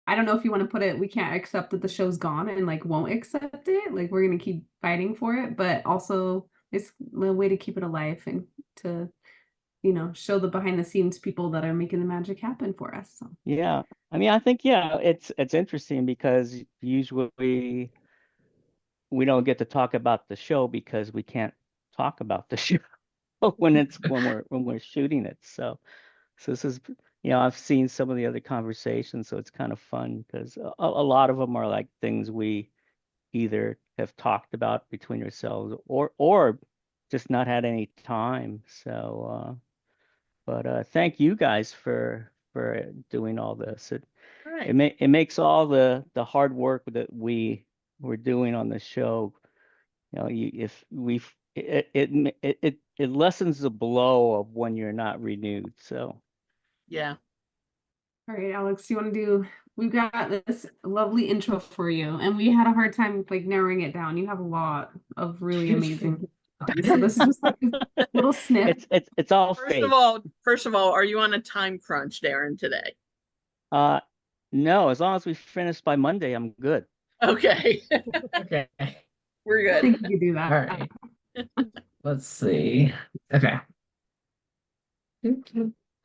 I don't know if you want to put it, we can't accept that the show's gone and like won't accept it. Like we're gonna keep fighting for it, but also it's a way to keep it alive and to, show the behind the scenes people that are making the magic happen for us. So Yeah. I mean, I think yeah, it's interesting because usually we don't get to talk about the show because we can't talk about the show when we're shooting it. So this is, I've seen some of the other conversations, so it's kind of fun because a lot of them are like things we either have talked about between ourselves or just not had any time. So, but thank you guys for doing all this. It All it right. ma it makes all the hard work that we're doing on the show. If it lessens the blow of when you're not renewed. So Yeah. all right, Alex, do you want to do? We've got this lovely intro for you, and we had a hard time like narrowing it down. You have a lot of really amazing stories, so this is just like a little snip. it's all First of fake. all, first of all, are you on a time crunch, Daryn, today? Uh, no, as long as we finish by Monday, I'm good. Okay, Okay. we're I good. think you could do All that. right. Let's see. Okay.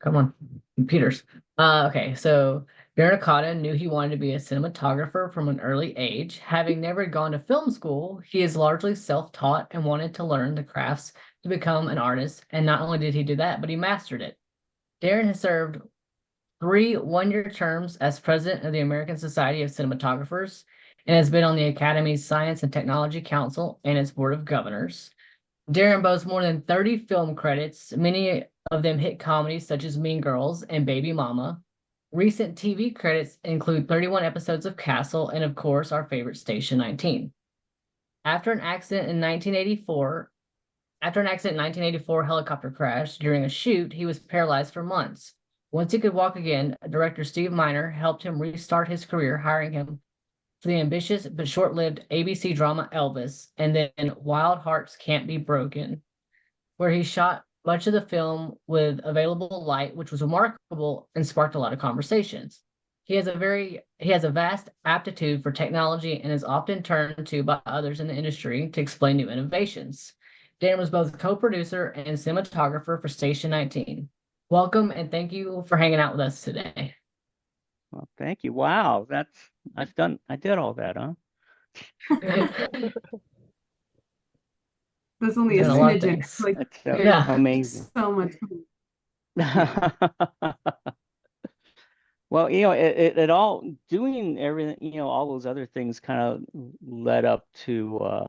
Come on, computers. Okay, so Daryn Okada knew he wanted to be a cinematographer from an early age. Having never gone to film school, he is largely self-taught and wanted to learn the crafts to become an artist. And not only did he do that, but he mastered it. Daryn has served 3 one-year terms as president of the American Society of Cinematographers and has been on the Academy's Science and Technology Council and its board of governors. Darren boasts more than 30 film credits, many of them hit comedies such as Mean Girls and Baby Mama. Recent TV credits include 31 episodes of Castle and, of course, our favorite Station 19. After an accident in 1984, After an accident in 1984 helicopter crash during a shoot, he was paralyzed for months. Once he could walk again, director Steve Miner helped him restart his career, hiring him for the ambitious but short-lived ABC drama Elvis, and then Wild Hearts Can't Be Broken, where he shot much of the film with available light, which was remarkable and sparked a lot of conversations. He has a vast aptitude for technology and is often turned to by others in the industry to explain new innovations. Dan was both co-producer and cinematographer for Station 19. Welcome and thank you for hanging out with us today. Well, thank you. Wow, I did all that, huh? There's only a Doing a lot of smidgen. things. Like That's there's Yeah. amazing. so much. Yeah. Well, it all doing everything, all those other things kind of led up to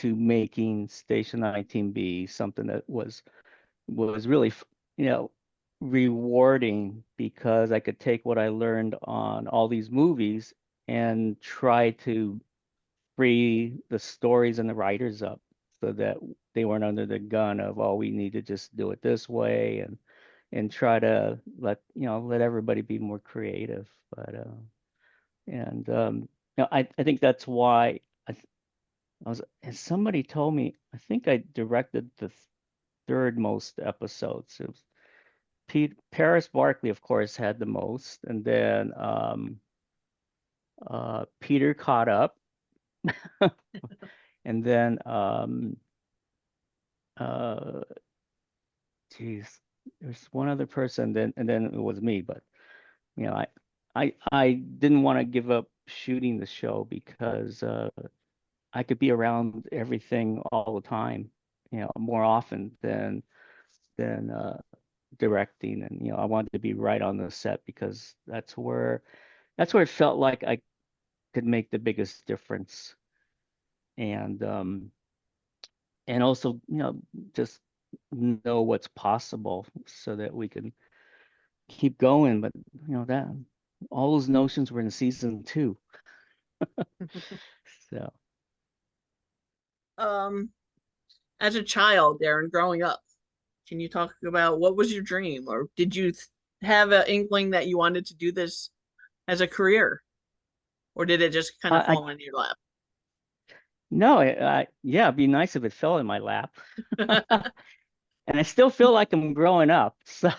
making Station 19B something that was really, you know, rewarding because I could take what I learned on all these movies and try to free the stories and the writers up so that they weren't under the gun of, oh, we need to just do it this way and try to let everybody be more creative. But and I think that's why and somebody told me I think I directed the third most episodes. It was Paris Barkley, of course, had the most, and then Peter caught up, and then uh, geez, there's one other person, then and then it was me. But you know, I didn't want to give up shooting the show because I could be around everything all the time, more often than directing, and I wanted to be right on the set because that's where it felt like I could make the biggest difference, and also just know what's possible so that we can keep going. But that all those notions were in season two. So Um, as a child, Daryn, growing up, can you talk about what was your dream, or did you have an inkling that you wanted to do this as a career, or did it just kind of I fall in your lap? no, yeah, it'd be nice if it fell in my lap. And I still feel like I'm growing up. So,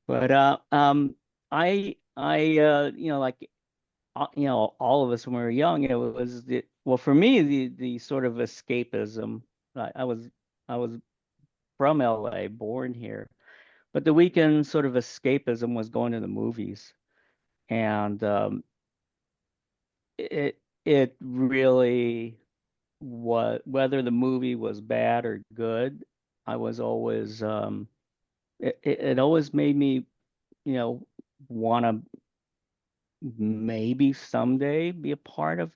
but I like all of us when we were young, it was well, for me, the sort of escapism. I was from LA, born here, but the weekend sort of escapism was going to the movies, and it really, what whether the movie was bad or good, I was always it always made me, want to maybe someday be a part of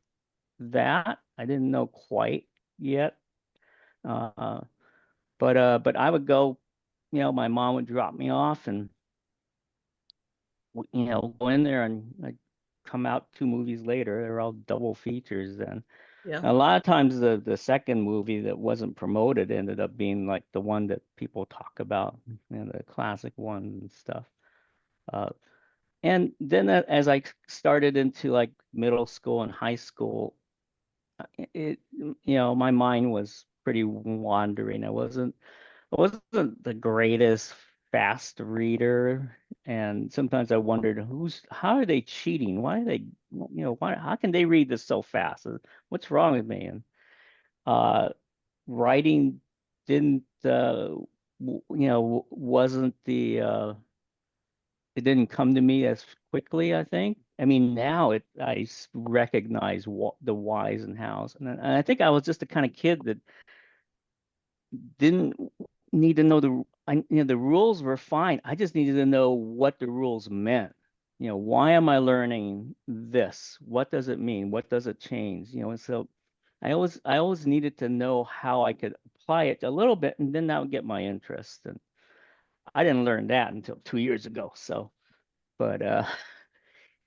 that. I didn't know quite yet. Uh, but I would go, my mom would drop me off and go in there, and I'd come out 2 movies later. They're all double features then. Yeah. A lot of times the second movie that wasn't promoted ended up being like the one that people talk about, the classic one and stuff. Uh, and then as I started into like middle school and high school, my mind was pretty wandering. I wasn't the greatest fast reader, and sometimes I wondered how are they cheating? Why are they, how can they read this so fast? What's wrong with me? And uh, writing didn't, wasn't it didn't come to me as quickly, I think. I mean, now recognize the whys and hows, and I think I was just the kind of kid that didn't need to know the rules were fine. I just needed to know what the rules meant. Why am I learning this? What does it mean? What does it change? And so I always needed to know how I could apply it a little bit, and then that would get my interest. And I didn't learn that until 2 years ago. So, but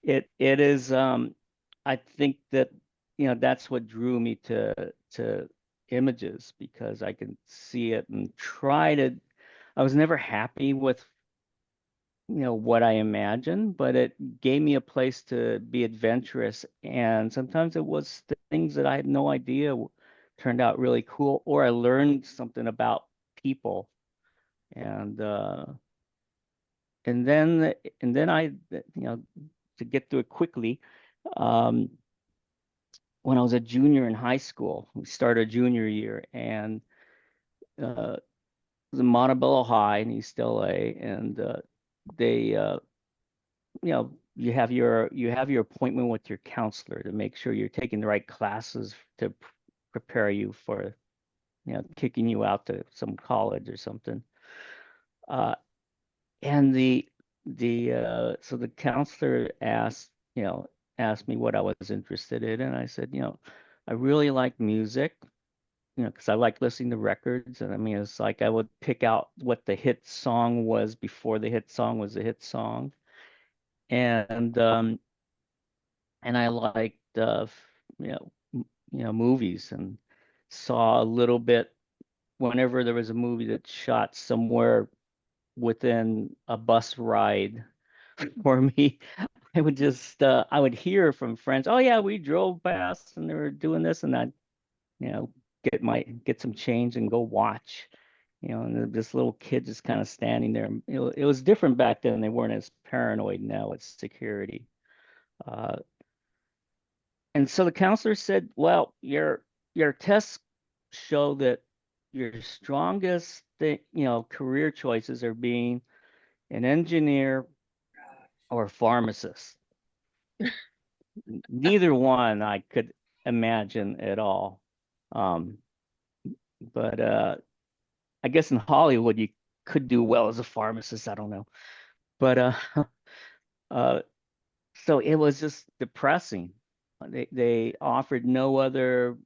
it is, I think that, that's what drew me to images, because I can see it and I was never happy with, what I imagined, but it gave me a place to be adventurous. And sometimes it was things that I had no idea turned out really cool, or I learned something about people. And and then and then I, to get through it quickly, um, when I was a junior in high school, we started junior year, and it was in Montebello High in East LA, and they, you have your appointment with your counselor to make sure you're taking the right classes to prepare you for, kicking you out to some college or something. Uh, and so the counselor asked me what I was interested in, and I said, I really like music, because I like listening to records. And I mean, it's like I would pick out what the hit song was before the hit song was a hit song. And I liked, movies, and saw a little bit whenever there was a movie that shot somewhere within a bus ride for me. I would hear from friends, oh yeah, we drove past and they were doing this, and I, you know, get some change and go watch. And this little kid just kind of standing there. It was different back then. They weren't as paranoid now with security. Uh, and so the counselor said, well, your tests show that your strongest career choices are being an engineer or a pharmacist. Neither one I could imagine at all. Um, but I guess in Hollywood you could do well as a pharmacist. I don't know. But uh, so it was just depressing. They offered no other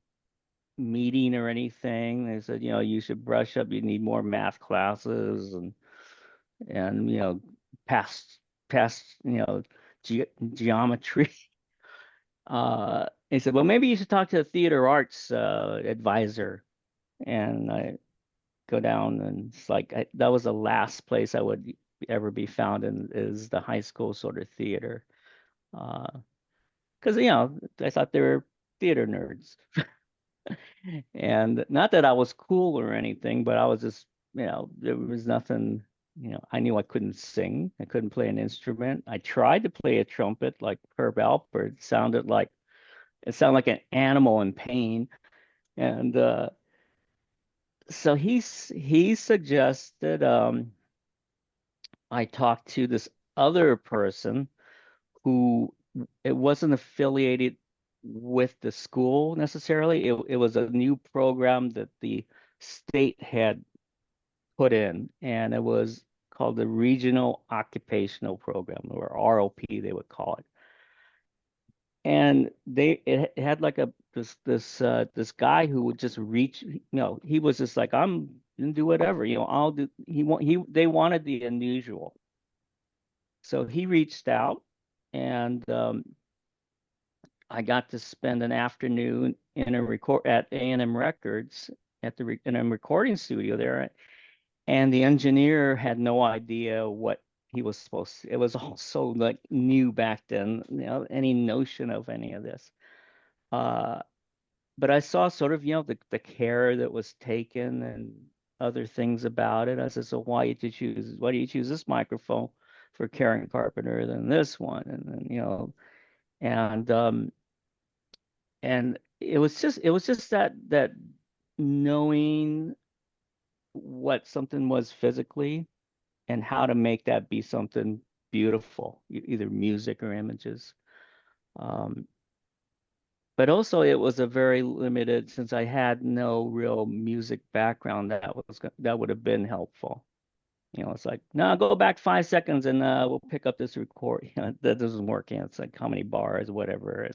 meeting or anything. They said, you should brush up. You need more math classes, and past past geometry. He said, well, maybe you should talk to a theater arts advisor. And I go down, and it's like that was the last place I would ever be found in, is the high school sort of theater. Because I thought they were theater nerds. And not that I was cool or anything, but I was just, there was nothing. I knew I couldn't sing. I couldn't play an instrument. I tried to play a trumpet like Herb Alpert. It sounded like an animal in pain. And so he suggested I talked to this other person who it wasn't affiliated with the school necessarily. It was a new program that the state had put in, and it was called the Regional Occupational Program, or ROP, they would call it. And it had like this guy who would just reach, he was just like, I'm gonna do whatever, I'll do. They wanted the unusual, so he reached out, and I got to spend an afternoon at A&M Records in a recording studio there, and the engineer had no idea what he was supposed to. It was all so like new back then, any notion of any of this. Uh, but I saw sort of, the care that was taken and other things about it. I said, so why do you choose this microphone for Karen Carpenter than this one? And then, and it was just that knowing what something was physically and how to make that be something beautiful, either music or images. Um, but also it was a very limited, since I had no real music background, that would have been helpful. It's like, no, go back 5 seconds and we'll pick up this record. That doesn't work. It's like how many bars, whatever.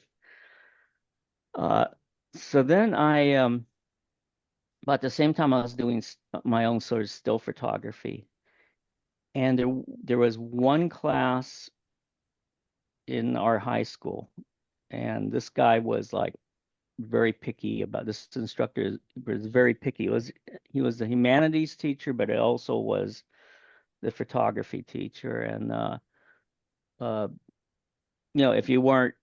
Uh, so then but at the same time, I was doing my own sort of still photography. And there was one class in our high school, and this guy was like very picky about this instructor was very picky. He was the humanities teacher, but it also was the photography teacher. And uh, if you weren't,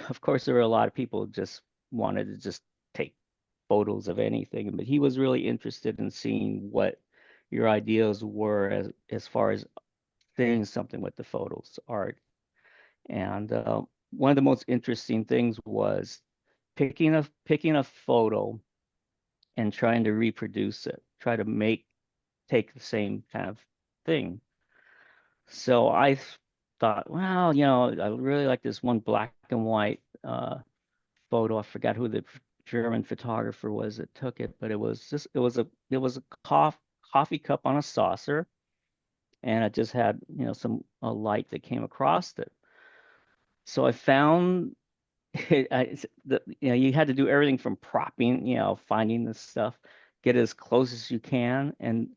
of course there were a lot of people who just wanted to just take photos of anything, but he was really interested in seeing what your ideas were as far as saying something with the photos art. And one of the most interesting things was picking a photo and trying to reproduce it, try to take the same kind of thing. So I thought, well, I really like this one black and white photo. I forgot who the German photographer was that took it, but it was a coffee cup on a saucer, and it just had a light that came across it. So I found you had to do everything from propping, finding the stuff, get as close as you can, and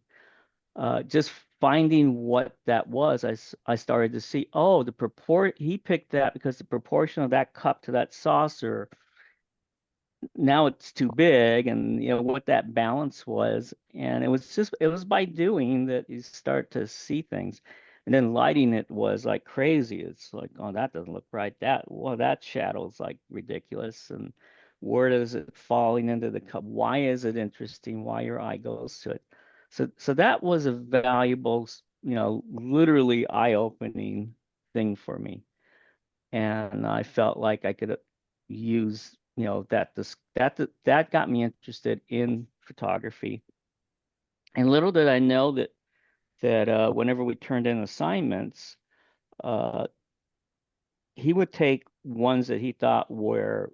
just finding what that was. I started to see, oh, he picked that because the proportion of that cup to that saucer, now it's too big, and what that balance was. And it was by doing that you start to see things. And then lighting it was like crazy. It's like, oh, that doesn't look right. That shadow is like ridiculous. And where is it falling into the cup? Why is it interesting? Why your eye goes to it? So that was a valuable, literally eye-opening thing for me. And I felt like I could use, that got me interested in photography. And little did I know that whenever we turned in assignments, uh, he would take ones that he thought were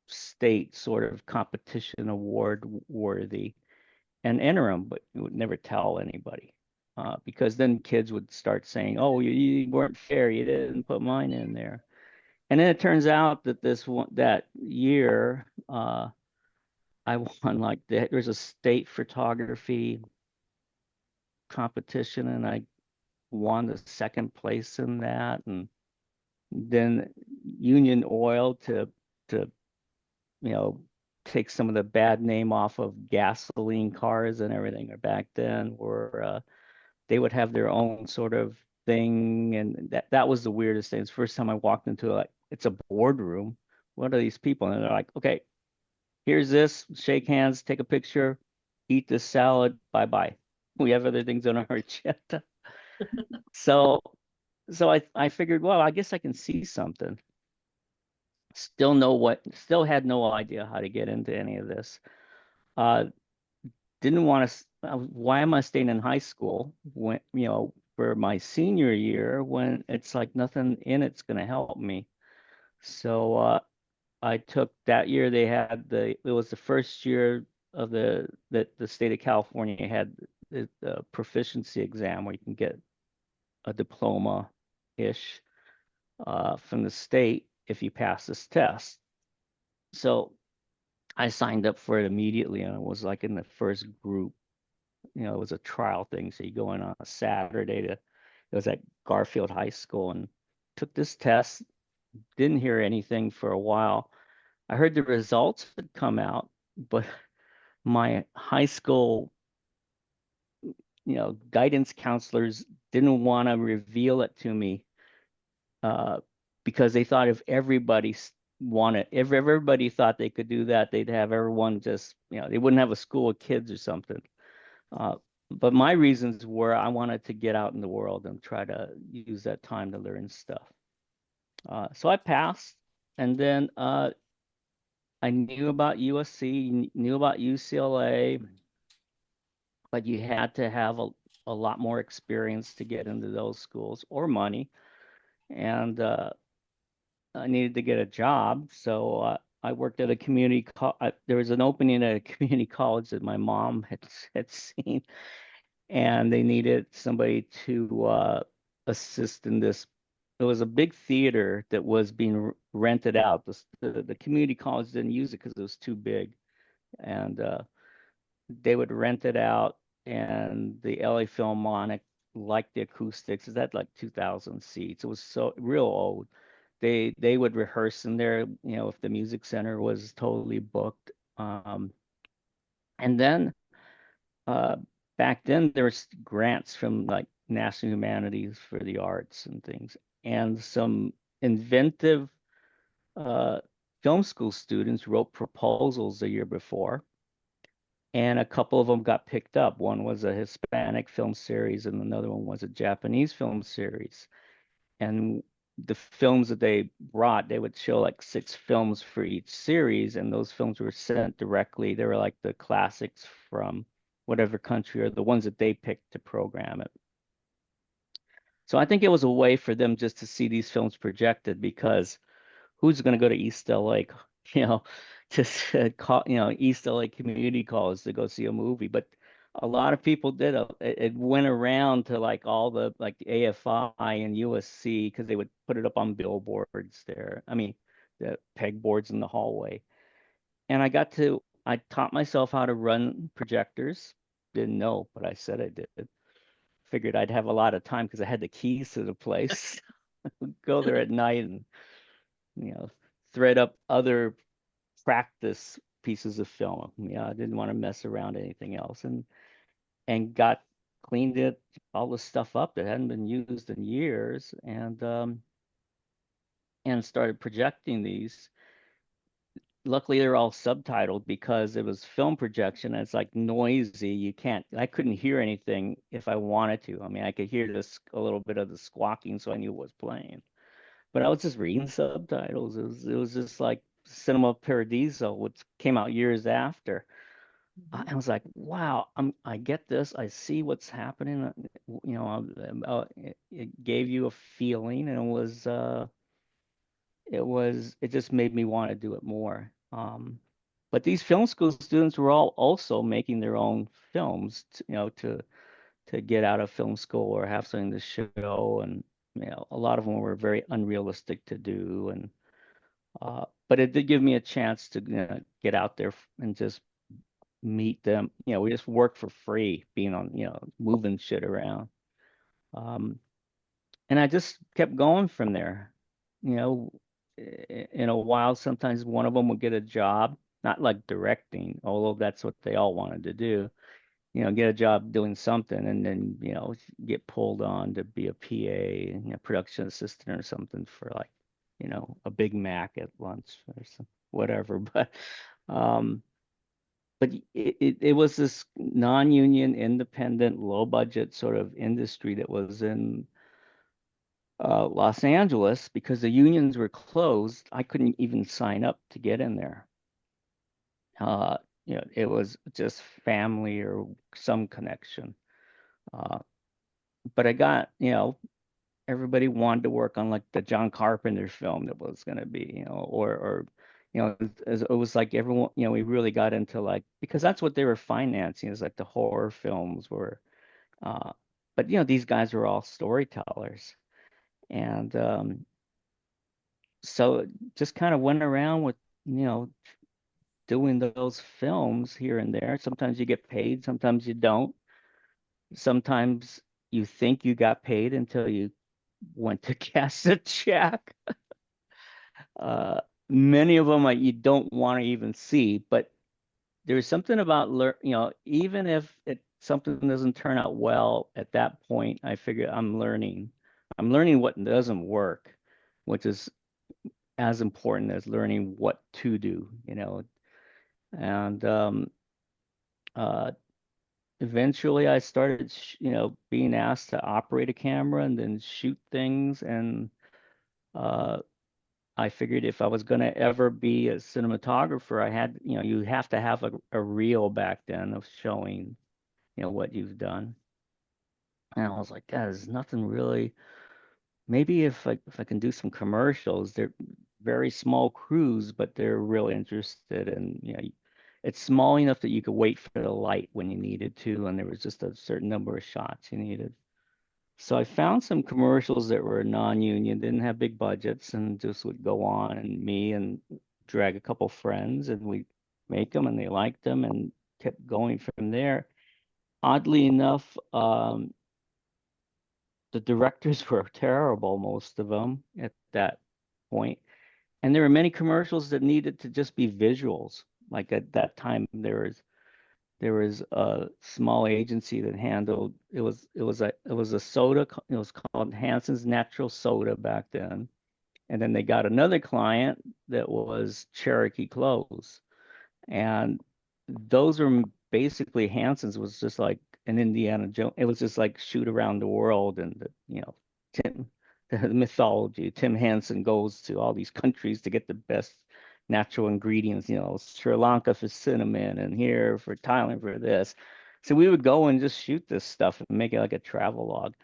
state sort of competition award worthy and enter them, but he would never tell anybody. Because then kids would start saying, "Oh, you weren't fair. You didn't put mine in there." And then it turns out that that year, I won there's a state photography competition, and I won the second place in that. And then Union Oil to you know take some of the bad name off of gasoline cars and everything. Or back then, were they would have their own sort of thing, and that was the weirdest thing. It's the first time I walked into it's a boardroom. What are these people? And they're like, okay, here's this, shake hands, take a picture, eat this salad, bye bye. We have other things on our agenda. So I figured, well, I guess I can see something. Still had no idea how to get into any of this. Uh, didn't want to, why am I staying in high school when, for my senior year when it's like nothing in it's going to help me. So I took that year it was the first year of that the state of California had the proficiency exam where you can get a diploma-ish from the state if you pass this test. So I signed up for it immediately, and it was like in the first group. It was a trial thing. So you go in on a Saturday it was at Garfield High School and took this test. Didn't hear anything for a while. I heard the results had come out, but my high school, guidance counselors didn't want to reveal it to me uh, because they thought if everybody thought they could do that, they'd have everyone just, they wouldn't have a school of kids or something. Uh, but my reasons were I wanted to get out in the world and try to use that time to learn stuff. So I passed, and then I knew about USC, knew about UCLA, but you had to have a lot more experience to get into those schools or money. And I needed to get a job. So I worked at a there was an opening at a community college that my mom had seen, and they needed somebody to assist in this. It was a big theater that was being rented out. The community college didn't use it because it was too big, and they would rent it out. And the LA Philharmonic liked the acoustics. It had like 2,000 seats. It was so real old. They would rehearse in there, if the music center was totally booked. And then uh, back then there was grants from like National Humanities for the arts and things, and some inventive uh, film school students wrote proposals the year before, and a couple of them got picked up. One was a Hispanic film series, and another one was a Japanese film series. And the films that they brought, they would show like 6 films for each series, and those films were sent directly. They were like the classics from whatever country or the ones that they picked to program it. So I think it was a way for them just to see these films projected, because who's going to go to East LA, you know, East LA Community College to go see a movie? But a lot of people did. It went around to like all the like AFI and USC because they would put it up on billboards there. I mean, the pegboards in the hallway. And I taught myself how to run projectors. Didn't know, but I said I did. Figured I'd have a lot of time because I had the keys to the place. Go there at night and you know, thread up other practice pieces of film. Yeah, I didn't want to mess around anything else, and got cleaned all the stuff up that hadn't been used in years, and started projecting these. Luckily, they're all subtitled because it was film projection. And it's like noisy. I couldn't hear anything if I wanted to. I mean, I could hear a little bit of the squawking, so I knew what was playing. But I was just reading subtitles. It was just like Cinema Paradiso, which came out years after. I was like, wow, I get this. I see what's happening. It gave you a feeling, and it just made me want to do it more. But these film school students were all also making their own films, to get out of film school or have something to show, and a lot of them were very unrealistic to do, and but it did give me a chance to get out there and just meet them. We just work for free, being on, moving shit around. Um, and I just kept going from there. You know, in a while, sometimes one of them would get a job, not like directing, although that's what they all wanted to do. Get a job doing something, and then, get pulled on to be a PA, production assistant or something for like, a Big Mac at lunch or some whatever. But um, but it was this non-union, independent, low budget sort of industry that was in Los Angeles because the unions were closed. I couldn't even sign up to get in there. Uh, it was just family or some connection. Uh, but I got, everybody wanted to work on like the John Carpenter film that was going to be, or it was like everyone, we really got into like, because that's what they were financing is like the horror films were. Uh, but these guys were all storytellers, and so just kind of went around with, you know, doing those films here and there. Sometimes you get paid, sometimes you don't. Sometimes you think you got paid until you went to cash a check. Uh, Many of them you don't want to even see, but there's something about even if something doesn't turn out well at that point, I figure I'm learning. I'm learning what doesn't work, which is as important as learning what to do. And uh, eventually I started, being asked to operate a camera and then shoot things. And uh, I figured if I was going to ever be a cinematographer, I had, you have to have a reel back then of showing, what you've done. And I was like, God, there's nothing really. Maybe if I can do some commercials, they're very small crews, but they're real interested in, it's small enough that you could wait for the light when you needed to, and there was just a certain number of shots you needed. So I found some commercials that were non-union, didn't have big budgets, and just would go on, and me and drag a couple friends, and we make them, and they liked them, and kept going from there. Oddly enough, the directors were terrible, most of them at that point. And there were many commercials that needed to just be visuals. Like at that time, there was a small agency that handled it was a soda. It was called Hanson's Natural Soda back then. And then they got another client that was Cherokee Clothes. And those were basically Hanson's was just like an Indiana Jones. It was just like shoot around the world and Tim, the mythology. Tim Henson goes to all these countries to get the best natural ingredients. Sri Lanka for cinnamon and here for Thailand for this. So we would go and just shoot this stuff and make it like a travel log.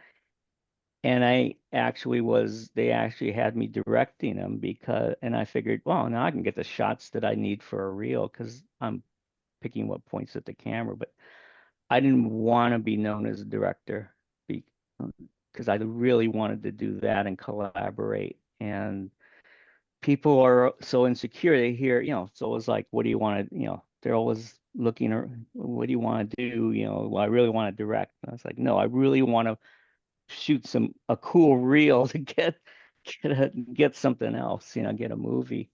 And they actually had me directing them and I figured, well, now I can get the shots that I need for a reel because I'm picking what points at the camera, but I didn't want to be known as a director because I really wanted to do that and collaborate. And people are so insecure. They hear, so it's like, what do you want to, they're always looking, or what do you want to do? Well, I really want to direct. And I was like, no, I really want to shoot a cool reel to get something else, get a movie.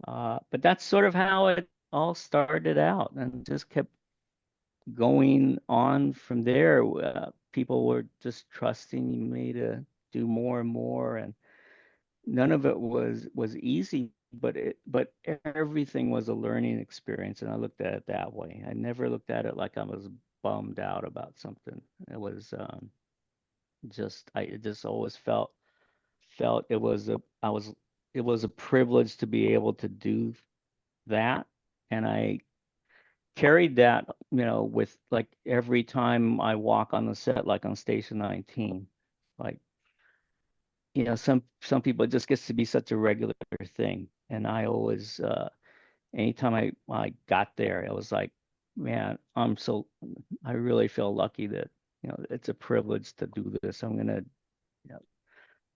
But that's sort of how it all started out, and just kept going on from there. People were just trusting me to do more and more, and none of it was easy, but everything was a learning experience, and I looked at it that way. I never looked at it like I was bummed out about something. It was I just always felt it was a privilege to be able to do that, and I carried that, with like every time I walk on the set, like on Station 19. Like, some people, it just gets to be such a regular thing. And I always, anytime I got there, it was like, man, I really feel lucky that, it's a privilege to do this. I'm gonna, you know,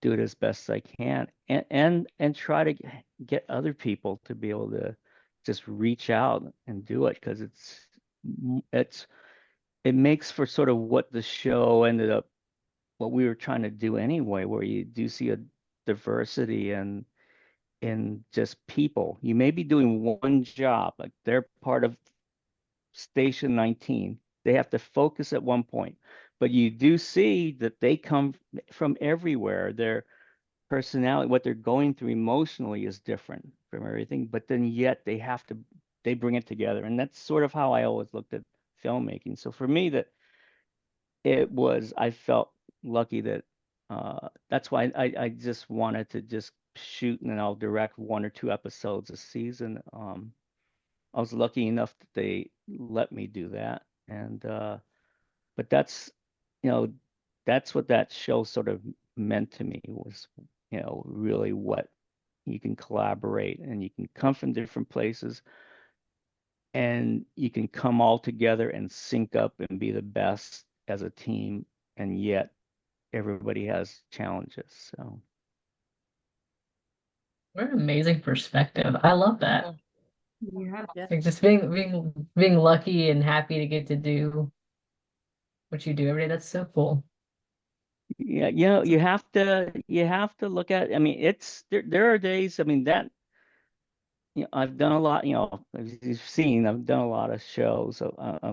do it as best I can, and try to get other people to be able to just reach out and do it, because it's it makes for sort of what the show ended up, what we were trying to do anyway, where you do see a diversity in just people. You may be doing one job, like they're part of Station 19. They have to focus at one point, but you do see that they come from everywhere. Their personality, what they're going through emotionally is different from everything, but then yet they have to they bring it together, and that's sort of how I always looked at filmmaking. So for me, that I felt lucky that that's why I just wanted to just shoot, and then I'll direct 1 or 2 episodes a season. I was lucky enough that they let me do that, and but that's, you know, that's what that show sort of meant to me, was, really what you can collaborate, and you can come from different places, and you can come all together and sync up and be the best as a team, and yet everybody has challenges. So What an amazing perspective. I love that. Yeah. Yeah. Like just being lucky and happy to get to do what you do every day. That's so cool. yeah, you have to look at, I mean, there are days, I mean, that, I've done a lot, as you've seen, I've done a lot of shows,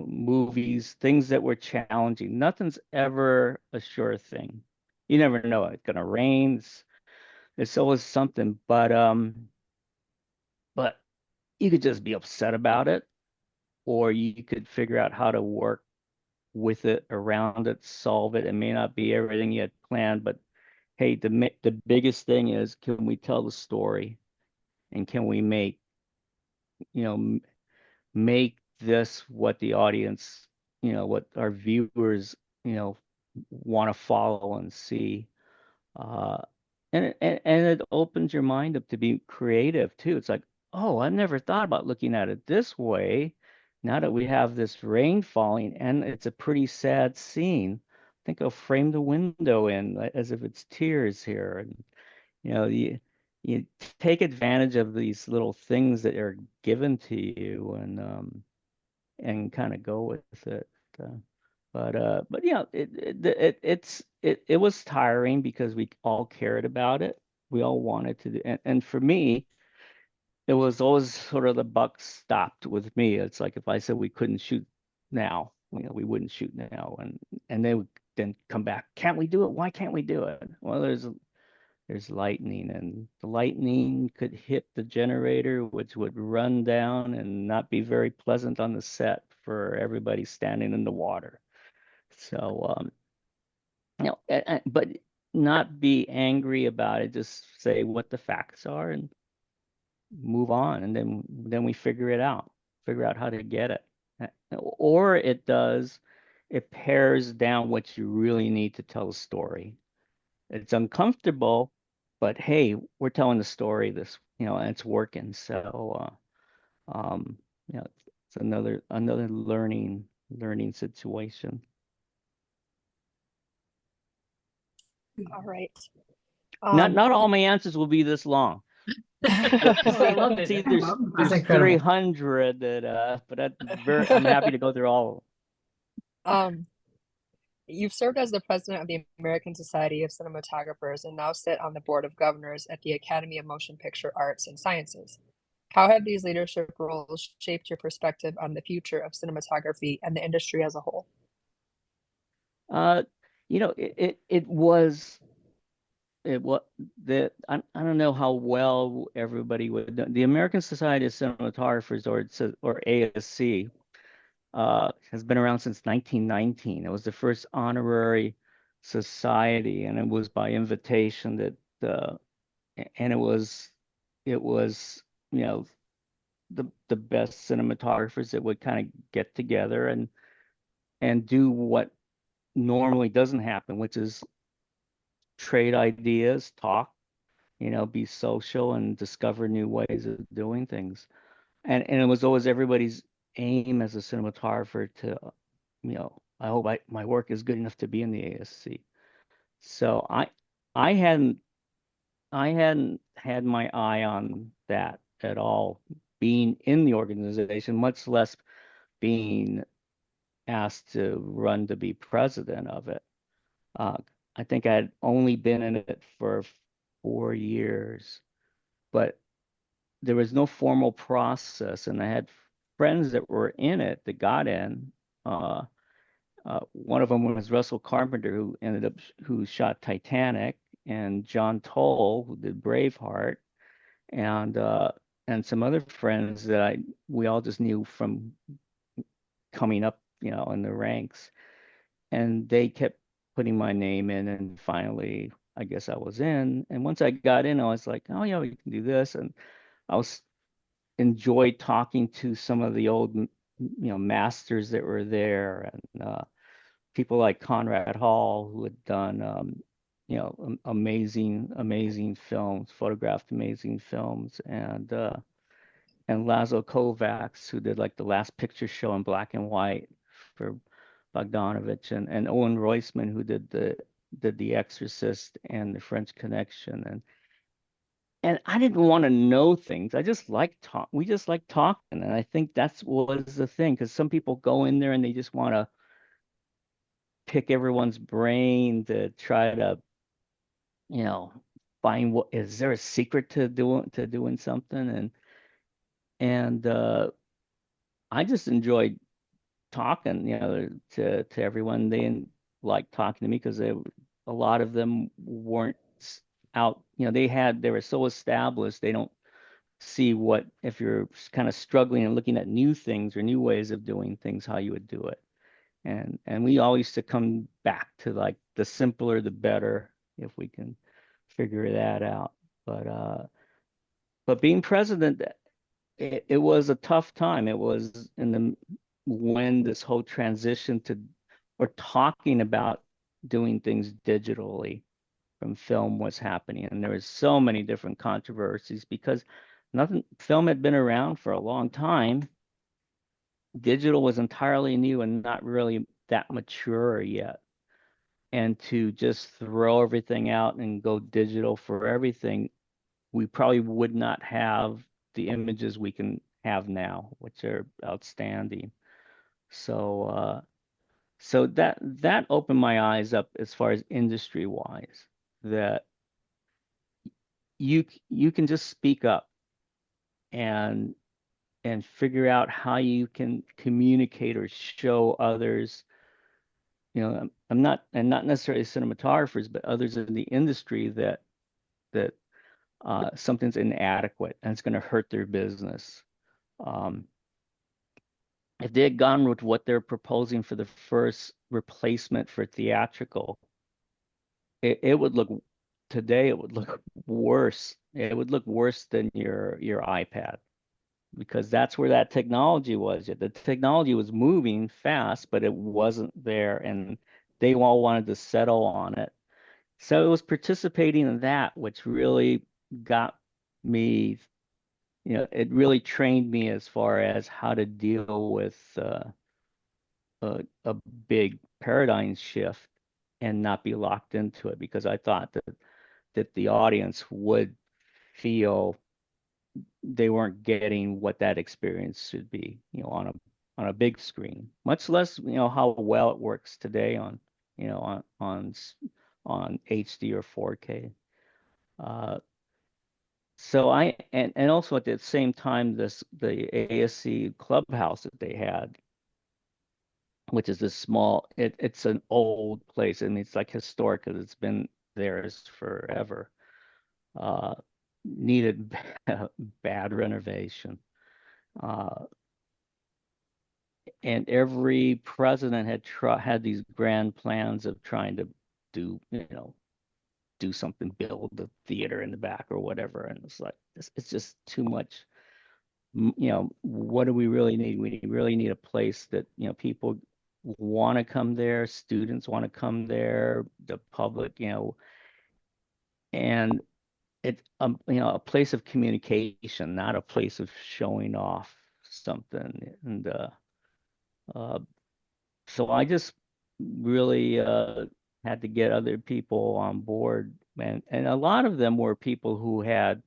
movies, things that were challenging. Nothing's ever a sure thing. You never know. It's gonna rain. It's always something, but you could just be upset about it, or you could figure out how to work with it, around it, solve it. It may not be everything you had planned, but hey, the biggest thing is, can we tell the story, and can we you know, make this what the audience, what our viewers, want to follow and see. Uh, and it opens your mind up to be creative too. It's like, oh, I've never thought about looking at it this way. Now that we have this rain falling, and it's a pretty sad scene, I think I'll frame the window in, as if it's tears here. And you know, you take advantage of these little things that are given to you, and kind of go with it. Uh, but yeah, it was tiring because we all cared about it. We all wanted to do, and for me, it was always sort of the buck stopped with me. It's like, if I said we couldn't shoot now, we wouldn't shoot now, and they would then come back. Can't we do it? Why can't we do it? Well, there's lightning, and the lightning could hit the generator, which would run down and not be very pleasant on the set for everybody standing in the water. So, but not be angry about it. Just say what the facts are and move on, and then we figure out how to get it. Or it pairs down what you really need to tell a story. It's uncomfortable, but hey, we're telling the story, and it's working. So, um, it's another learning situation. All right. Not all my answers will be this long. You'll I loved see it. there's That's there's incredible. 300 but I'm happy to go through all of Um, you've served as the president of the American Society of Cinematographers and now sit on the board of governors at the Academy of Motion Picture Arts and Sciences. How have these leadership roles shaped your perspective on the future of cinematography and the industry as a whole? them. It was that I don't know how well everybody would know. The American Society of Cinematographers, or ASC, has been around since 1919. It was the first honorary society, and it was by invitation and it was you know the best cinematographers that would kind of get together and do what normally doesn't happen, which is trade ideas, talk, be social, and discover new ways of doing things. And it was always everybody's aim as a cinematographer to, I hope my work is good enough to be in the ASC. So I hadn't I hadn't had my eye on that at all, being in the organization, much less being asked to run to be president of it. Uh, I think I had only been in it for 4 years, but there was no formal process, and I had friends that were in it that got in. Uh, One of them was Russell Carpenter, who shot Titanic, and John Toll, who did Braveheart, and and some other friends that we all just knew from coming up, in the ranks. And they kept putting my name in, and finally, I guess I was in. And once I got in, I was like, oh yeah, we can do this. And I was enjoyed talking to some of the old, masters that were there, and people like Conrad Hall, who had done, amazing films, photographed amazing films, and Laszlo Kovacs, who did like the Last Picture Show in black and white for Bogdanovich, and Owen Royceman, who did The Exorcist and The French Connection, and I didn't want to know things. I just like talk. We just like talking, and I think that's was the thing, because some people go in there and they just want to pick everyone's brain to try to, you know, find what is there a secret to doing something, and I just enjoyed talking, to everyone. They didn't like talking to me because a lot of them weren't out, they were so established, they don't see what if you're kind of struggling and looking at new things or new ways of doing things, how you would do it. And we always used to come back to like the simpler the better if we can figure that out. But being president, it was a tough time. It was when this whole transition to or talking about doing things digitally from film was happening, and there was so many different controversies because nothing film had been around for a long time. Digital was entirely new and not really that mature yet. And to just throw everything out and go digital for everything, we probably would not have the images we can have now, which are outstanding. So that opened my eyes up as far as industry wise, that you can just speak up and figure out how you can communicate or show others. I'm not, and not necessarily cinematographers, but others in the industry that something's inadequate and it's going to hurt their business. Um, if they had gone with what they're proposing for the first replacement for theatrical, it would look today, it would look worse. It would look worse than your iPad, because that's where that technology was. The technology was moving fast, but it wasn't there, and they all wanted to settle on it. So it was participating in that which really got me, it really trained me as far as how to deal with a big paradigm shift and not be locked into it, because I thought that the audience would feel they weren't getting what that experience should be, on a big screen, much less, how well it works today on, on HD or 4K. So and also at the same time, the ASC clubhouse that they had, which is this small, it's an old place, and it's like historic because it's been theirs forever. Uh, Needed bad renovation. Uh, and every president had these grand plans of trying to do, do something, build the theater in the back or whatever. And it's like, it's just too much. What do we really need? We really need a place that, people want to come there, students want to come there, the public, and it's, a place of communication, not a place of showing off something. And uh, so I just really had to get other people on board, and a lot of them were people who had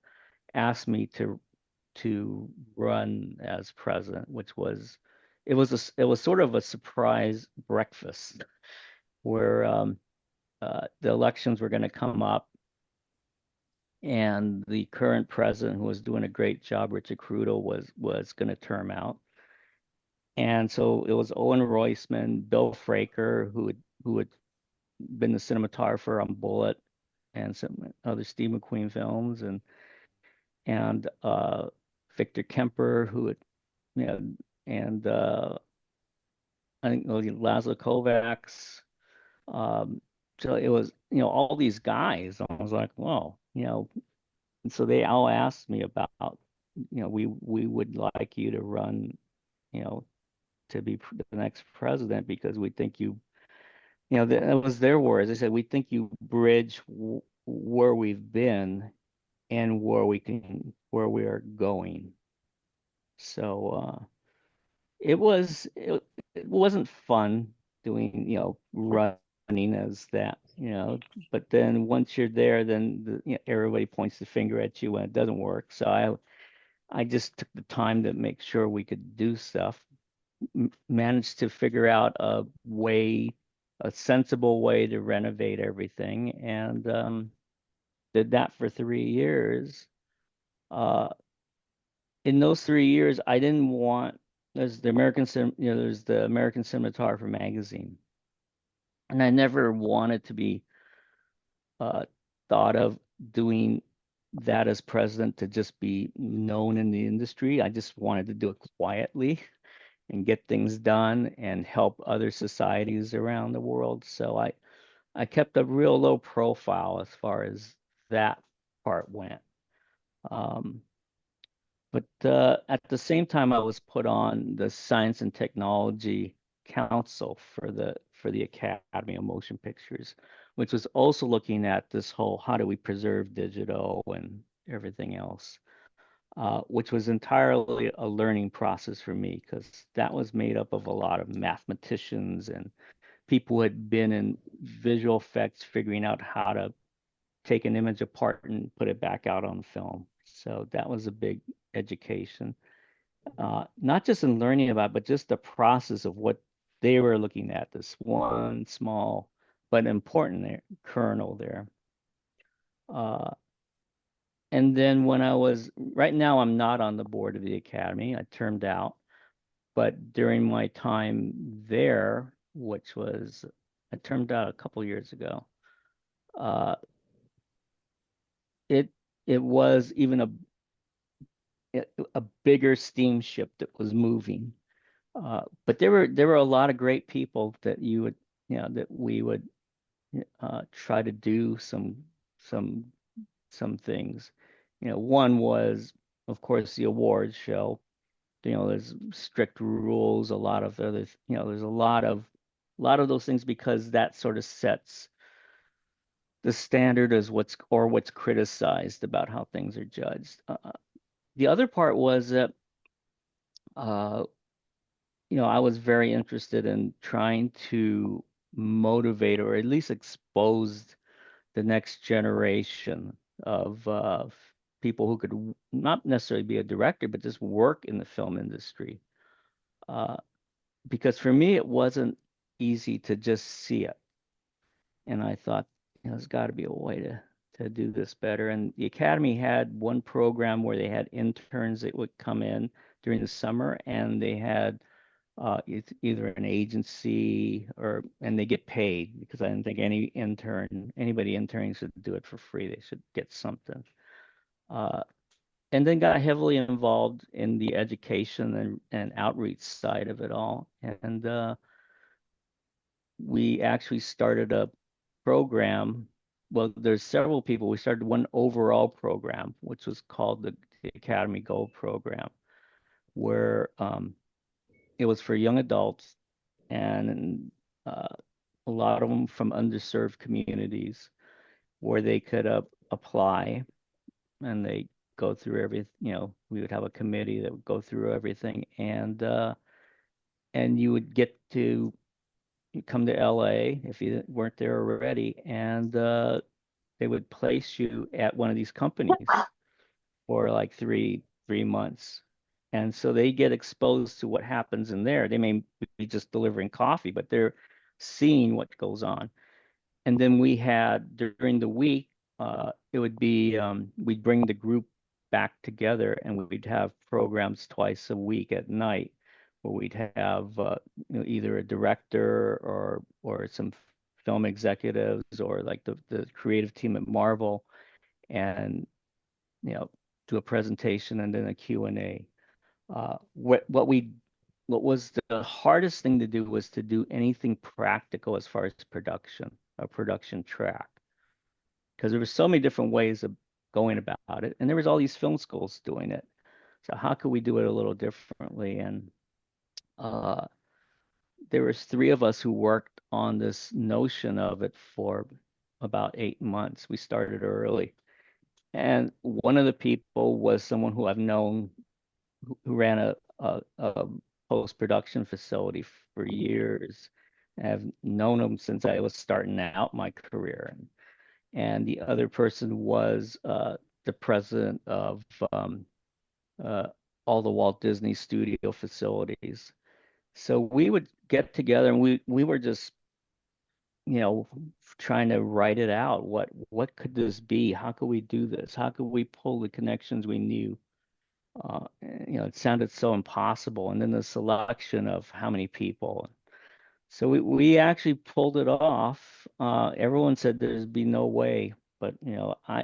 asked me to run as president, which was it was sort of a surprise breakfast where the elections were going to come up, and the current president, who was doing a great job, Richard Crudo, was going to term out. And so it was Owen Royceman, Bill Fraker, who had been the cinematographer on Bullet and some other Steve McQueen films, and Victor Kemper, who had, you know, and I think Laszlo Kovacs. So it was, all these guys. I was like, whoa, and so they all asked me about, we would like you to run, you know, to be the next president because we think that was their words. They said, we think you bridge where we've been and where we are going. So it wasn't fun doing, running as that, but then once you're there, then everybody points the finger at you when it doesn't work. So I just took the time to make sure we could do stuff, managed to figure out a sensible way to renovate everything, and did that for 3 years. Uh, in those 3 years, I didn't want there's there's the American Cinematographer magazine, and I never wanted to be uh, thought of doing that as president to just be known in the industry. I just wanted to do it quietly and get things done and help other societies around the world. So I kept a real low profile as far as that part went. Um, but at the same time, I was put on the Science and Technology Council for the Academy of Motion Pictures, which was also looking at this whole how do we preserve digital and everything else, which was entirely a learning process for me because that was made up of a lot of mathematicians and people who had been in visual effects, figuring out how to take an image apart and put it back out on film. So that was a big education, not just in learning about, but just the process of what they were looking at, this one small but important kernel there. And then right now, I'm not on the board of the Academy. I termed out. But during my time there, I termed out a couple years ago, uh, it it was even a bigger steamship that was moving. But there were a lot of great people that that we would try to do some some things. One was, of course, the awards show. There's strict rules, a lot of other, there's a lot of those things because that sort of sets the standard as what's criticized about how things are judged. The other part was that uh, I was very interested in trying to motivate or at least expose the next generation of people who could not necessarily be a director, but just work in the film industry. Uh, because for me, it wasn't easy to just see it. And I thought, there's got to be a way to do this better. And the Academy had one program where they had interns that would come in during the summer, and they had it's either an agency and they get paid because I didn't think anybody interning should do it for free. They should get something. And then got heavily involved in the education and outreach side of it all. And we actually started a program. Well, there's several people. We started one overall program, which was called the Academy Gold Program, where it was for young adults and a lot of them from underserved communities where they could apply and they go through everything. We would have a committee that would go through everything and you would get to come to LA if you weren't there already, and they would place you at one of these companies for like three months. And so they get exposed to what happens in there. They may be just delivering coffee, but they're seeing what goes on. And then we had during the week, it would be we'd bring the group back together and we'd have programs twice a week at night where we'd have either a director or some film executives or like the creative team at Marvel and do a presentation and then a Q&A. What was the hardest thing to do was to do anything practical as far as a production track, because there were so many different ways of going about it, and there was all these film schools doing it. So how could we do it a little differently? And there was 3 of us who worked on this notion of it for about 8 months. We started early. And one of the people was someone who I've known who ran a post-production facility for years. I've known him since I was starting out my career. And the other person was the president of all the Walt Disney Studio facilities. So we would get together and we were just, trying to write it out. What could this be? How could we do this? How could we pull the connections we knew? It sounded so impossible. And then the selection of how many people. So we actually pulled it off. Everyone said there'd be no way, but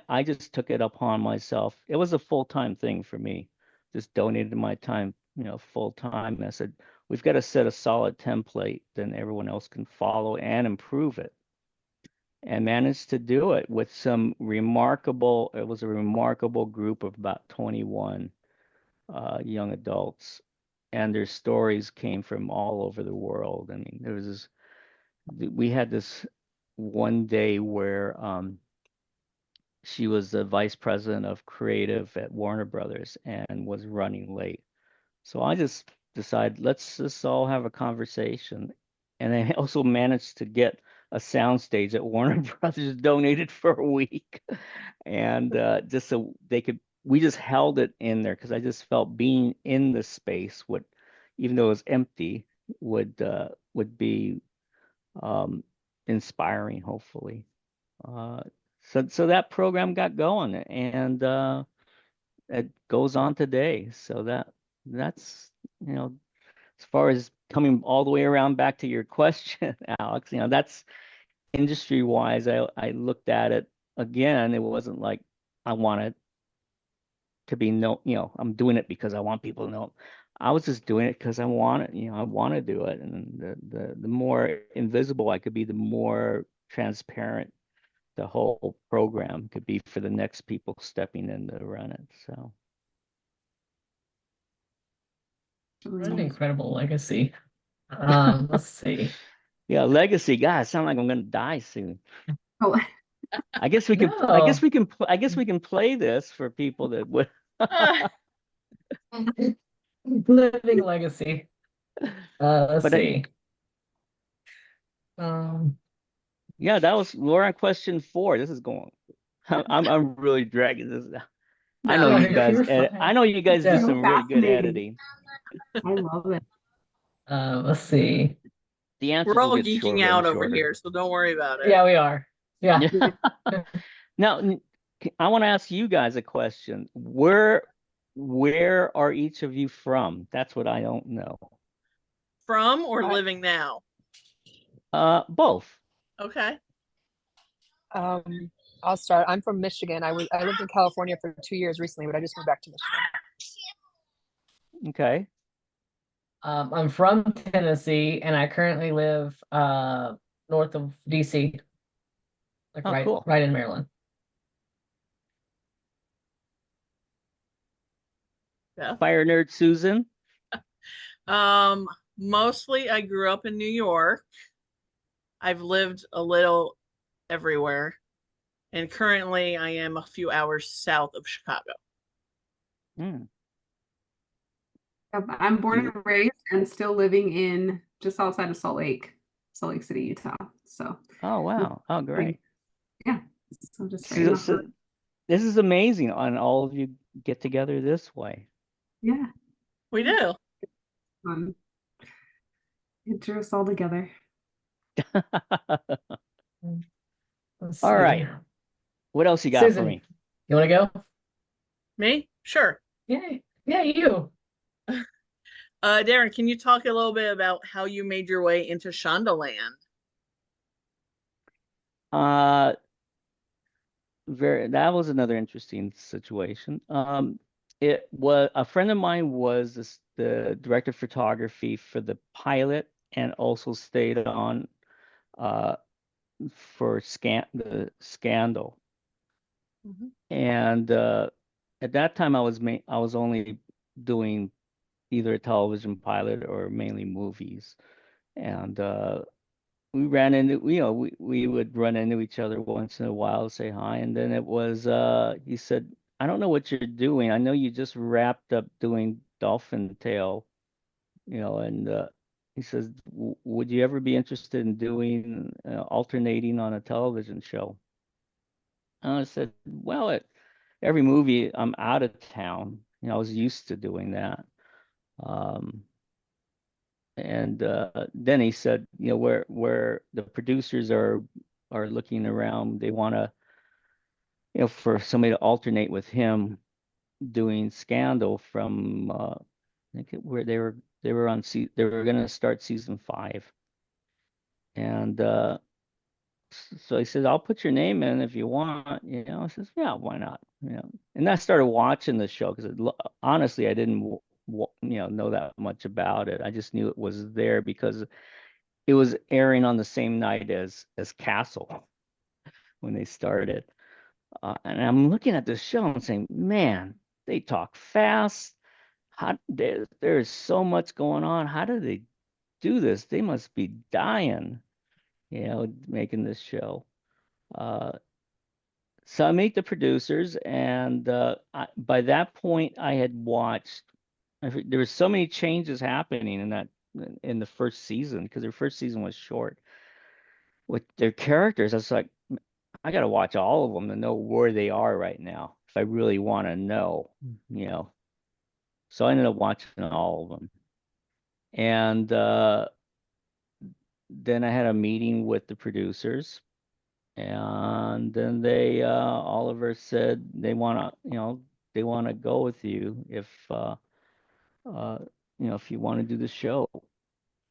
I just took it upon myself. It was a full-time thing for me. Just donated my time, full time. I said, we've got to set a solid template, then everyone else can follow and improve it. And managed to do it with it was a remarkable group of about 21 young adults. And their stories came from all over the world. I mean, we had this one day where she was the vice president of creative at Warner Brothers and was running late. So I just decided, let's just all have a conversation. And I also managed to get a soundstage at Warner Brothers donated for a week. And just so we just held it in there because I just felt being in the space even though it was empty, would be inspiring, hopefully. So that program got going, and it goes on today. So that's as far as coming all the way around back to your question, Alex. That's industry wise. I looked at it again. It wasn't like I wanted to be I'm doing it because I want people to know. I was just doing it because I want it. I want to do it, and the more invisible I could be, the more transparent the whole program could be for the next people stepping in to run it. So What an incredible legacy. Let's see. yeah, legacy. God, I sound like I'm gonna die soon. Oh, I guess we can. No. I guess we can play this for people that would. Living legacy. Let's But see. Yeah, that was Laura question 4. This is going. I'm really dragging this out. I know you guys. I know you guys do So some really good editing. I love it. Let's see. The answers We're all will get geeking shorter out and over shorter. here, so don't worry about it. Yeah, we are. Yeah. Now, I want to ask you guys a question. Where are each of you from? That's what I don't know. From or living now? Both. Okay. I'll start. I'm from Michigan. I lived in California for 2 years recently, but I just moved back to Michigan. Okay. I'm from Tennessee, and I currently live north of DC, like cool. right in Maryland. Yeah. Fire nerd Susan. Mostly I grew up in New York. I've lived a little everywhere, and currently I am a few hours south of Chicago. I'm born and raised and still living in just outside of Salt Lake City, Utah. So. Oh wow! Oh great. Yeah. So just so this is amazing. On all of you get together this way. Yeah. We do. It drew us all together. All right. What else you got Susan, for me? You want to go? Me? Sure. Yeah, you. Daryn, can you talk a little bit about how you made your way into Shondaland? that was another interesting situation. It was a friend of mine was the director of photography for the pilot and also stayed on uh, for the Scandal. And at that time, I was only doing either a television pilot or mainly movies. And we ran into, we would run into each other once in a while, say hi. And then it was, he said, I don't know what you're doing. I know you just wrapped up doing Dolphin Tale, and he says, would you ever be interested in doing alternating on a television show? And I said, well, every movie I'm out of town, I was used to doing that. Um, and then he said, where the producers are looking around, they want to, for somebody to alternate with him doing Scandal from I think where they were going to start season 5. And so he says, I'll put your name in if you want, I says, yeah, why not? And I started watching the show because honestly, I didn't, know that much about it. I just knew it was there because it was airing on the same night as Castle when they started. And I'm looking at this show and saying, man, they talk fast. There's so much going on. How do they do this? They must be dying, making this show. So I meet the producers, and by that point, I had watched. There were so many changes happening in the first season because their first season was short with their characters. I was like, I got to watch all of them to know where they are right now if I really want to know, you know. So I ended up watching all of them, and then I had a meeting with the producers. And then Oliver said they want to go with you uh, if you want to do the show.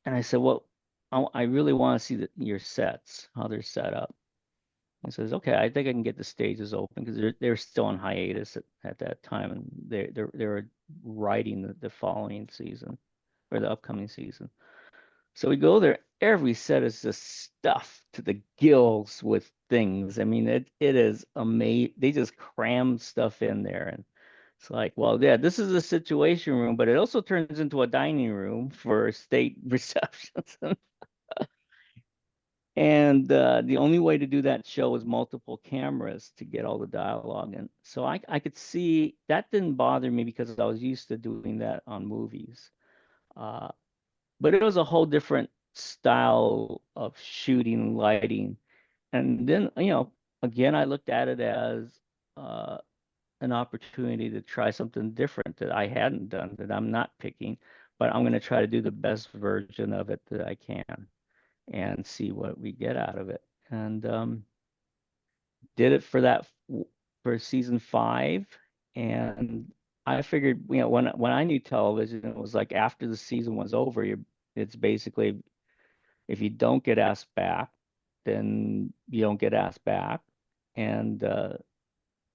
And I said, well, I really want to see your sets, how they're set up. He says, okay, I think I can get the stages open because they're still on hiatus at that time, and they were writing the following season or the upcoming season. So we go there. Every set is just stuffed to the gills with things. I mean, it is amazing. They just cram stuff in there, and it's like, well, yeah, this is a situation room, but it also turns into a dining room for state receptions. And the only way to do that show was multiple cameras to get all the dialogue in. So I could see that didn't bother me because I was used to doing that on movies. Uh, but it was a whole different style of shooting, lighting. And then, again, I looked at it as uh, an opportunity to try something different that I hadn't done, that I'm not picking, but I'm going to try to do the best version of it that I can and see what we get out of it. And did it for season 5. And I figured, when I knew television, it was like after the season was over, it's basically if you don't get asked back, then you don't get asked back. And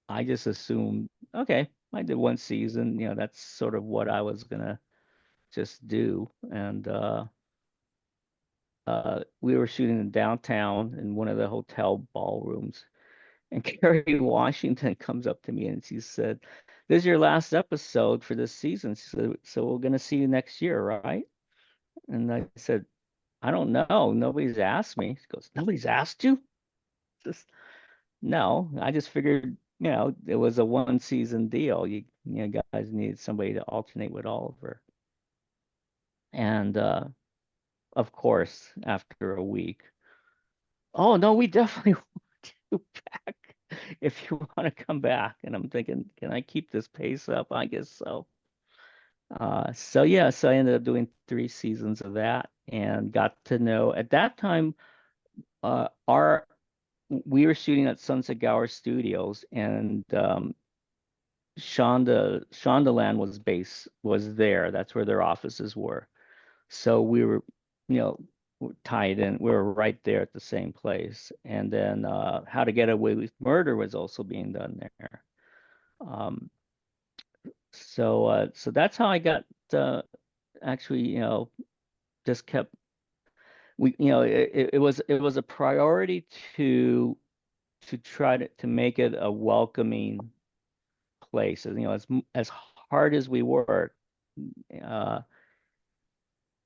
I just assumed, okay, I did one season, that's sort of what I was gonna just do. And we were shooting in downtown in one of the hotel ballrooms. And Kerry Washington comes up to me and she said, "This is your last episode for this season. She said, so we're gonna see you next year, right?" And I said, "I don't know. Nobody's asked me." She goes, "Nobody's asked you?" Just no. I just figured, it was a one season deal. Guys needed somebody to alternate with Oliver. And of course, after a week, oh no, we definitely want you back if you want to come back. And I'm thinking, can I keep this pace up? I guess so. So yeah, so I ended up doing 3 seasons of that and got to know at that time our we were shooting at Sunset Gower Studios, and Shondaland was there. That's where their offices were. So we were, you know, tied in. We were right there at the same place. And then How to Get Away with Murder was also being done there. Um, so that's how I got actually, just kept it was a priority to try to make it a welcoming place. As hard as we worked, uh,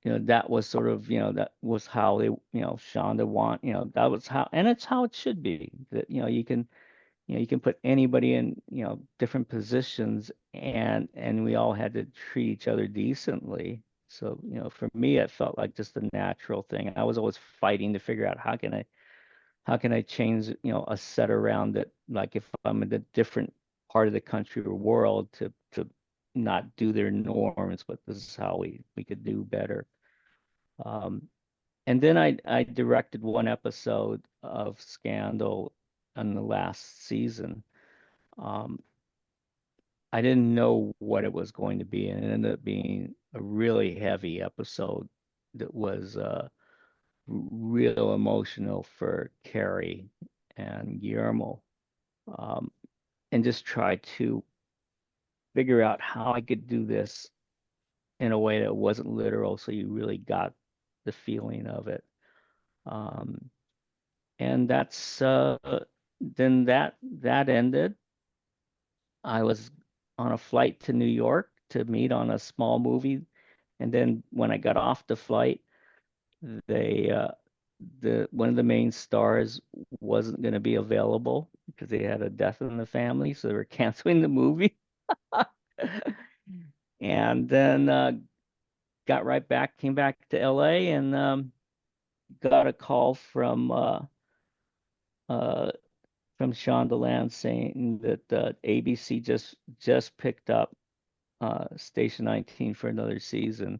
that was sort of, that was how they, Shonda want, that was how, and it's how it should be. That, you can put anybody in, different positions, and we all had to treat each other decently. So, for me, it felt like just a natural thing. I was always fighting to figure out how can I change, a set around it, like if I'm in a different part of the country or world to not do their norms, but this is how we could do better. And then I directed one episode of Scandal on the last season. Um, I didn't know what it was going to be, and it ended up being a really heavy episode that was real emotional for Carrie and Guillermo, um, and just try to figure out how I could do this in a way that wasn't literal, so you really got the feeling of it. Um, and that's then that ended. I was on a flight to New York to meet on a small movie, and then when I got off the flight, they the one of the main stars wasn't going to be available because they had a death in the family, so they were canceling the movie. And then came back to LA, and got a call uh, from Shondaland saying that ABC just picked up Station 19 for another season.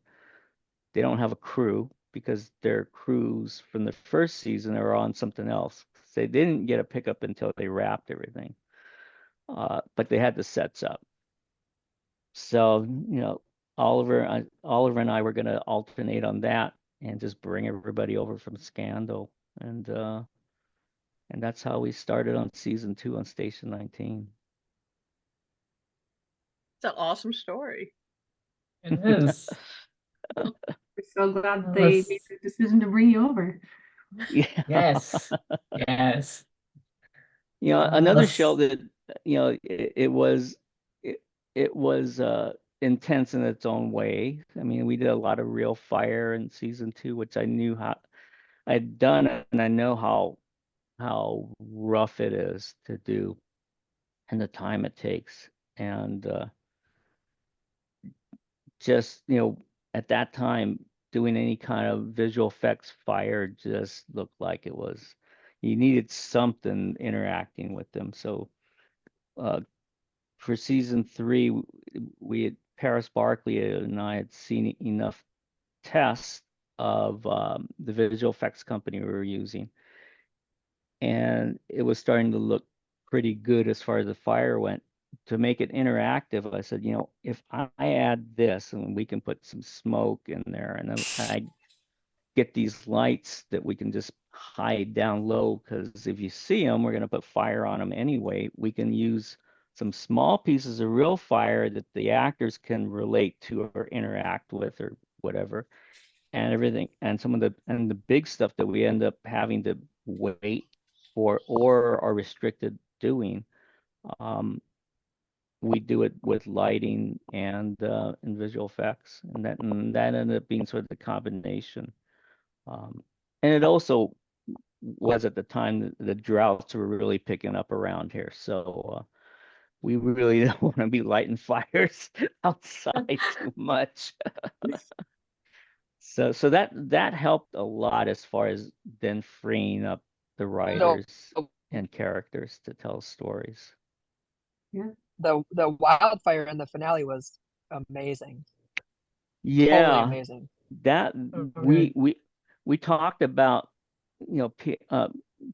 They don't have a crew because their crews from the first season are on something else. They didn't get a pickup until they wrapped everything, but they had the sets up. So, Oliver and I were going to alternate on that and just bring everybody over from Scandal, and that's how we started on season 2 on Station 19. It's an awesome story. It is. We're so glad they made Yes. the decision to bring you over. Yeah. Yes. Yes. Another show Let's- that, it, it was intense in its own way. I mean, we did a lot of real fire in season 2, which I knew how I'd done it, and I know how rough it is to do and the time it takes. And just, at that time, doing any kind of visual effects fire just looked like you needed something interacting with them. So uh, for season 3, we had Paris Barkley and I had seen enough tests of the visual effects company we were using, and it was starting to look pretty good as far as the fire went. To make it interactive, I said, if I add this and we can put some smoke in there, and then I get these lights that we can just hide down low, because if you see them, we're going to put fire on them anyway. We can use some small pieces of real fire that the actors can relate to or interact with or whatever, and everything. And the big stuff that we end up having to wait for or are restricted doing, um, we do it with lighting and visual effects, and that ended up being sort of the combination. And it also was at the time that the droughts were really picking up around here, so we really don't want to be lighting fires outside too much. So that helped a lot as far as then freeing up the No, writers and characters to tell stories. Yeah. the wildfire in the finale was amazing. Totally Yeah, amazing. that Okay. we talked about,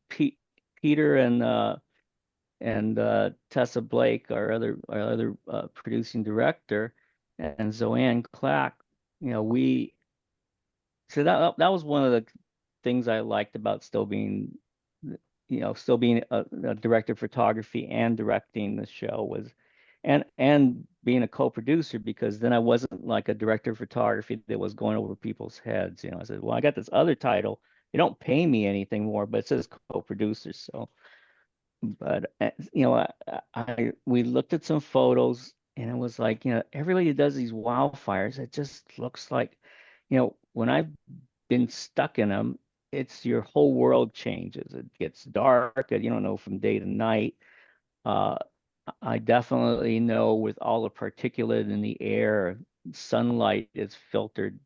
P Peter and Tessa Blake, our other producing director, and Zoanne Clack. We So that was one of things I liked about still being still being a director of photography and directing the show was, and being a co-producer, because then I wasn't like a director of photography that was going over people's heads. I said, well, I got this other title. They don't pay me anything more, but it says co-producer. So, but we looked at some photos, and it was like, everybody does these wildfires. It just looks like, when I've been stuck in them, it's your whole world changes. It gets dark, and you don't know from day to night. Uh, I definitely know with all the particulate in the air, sunlight is filtered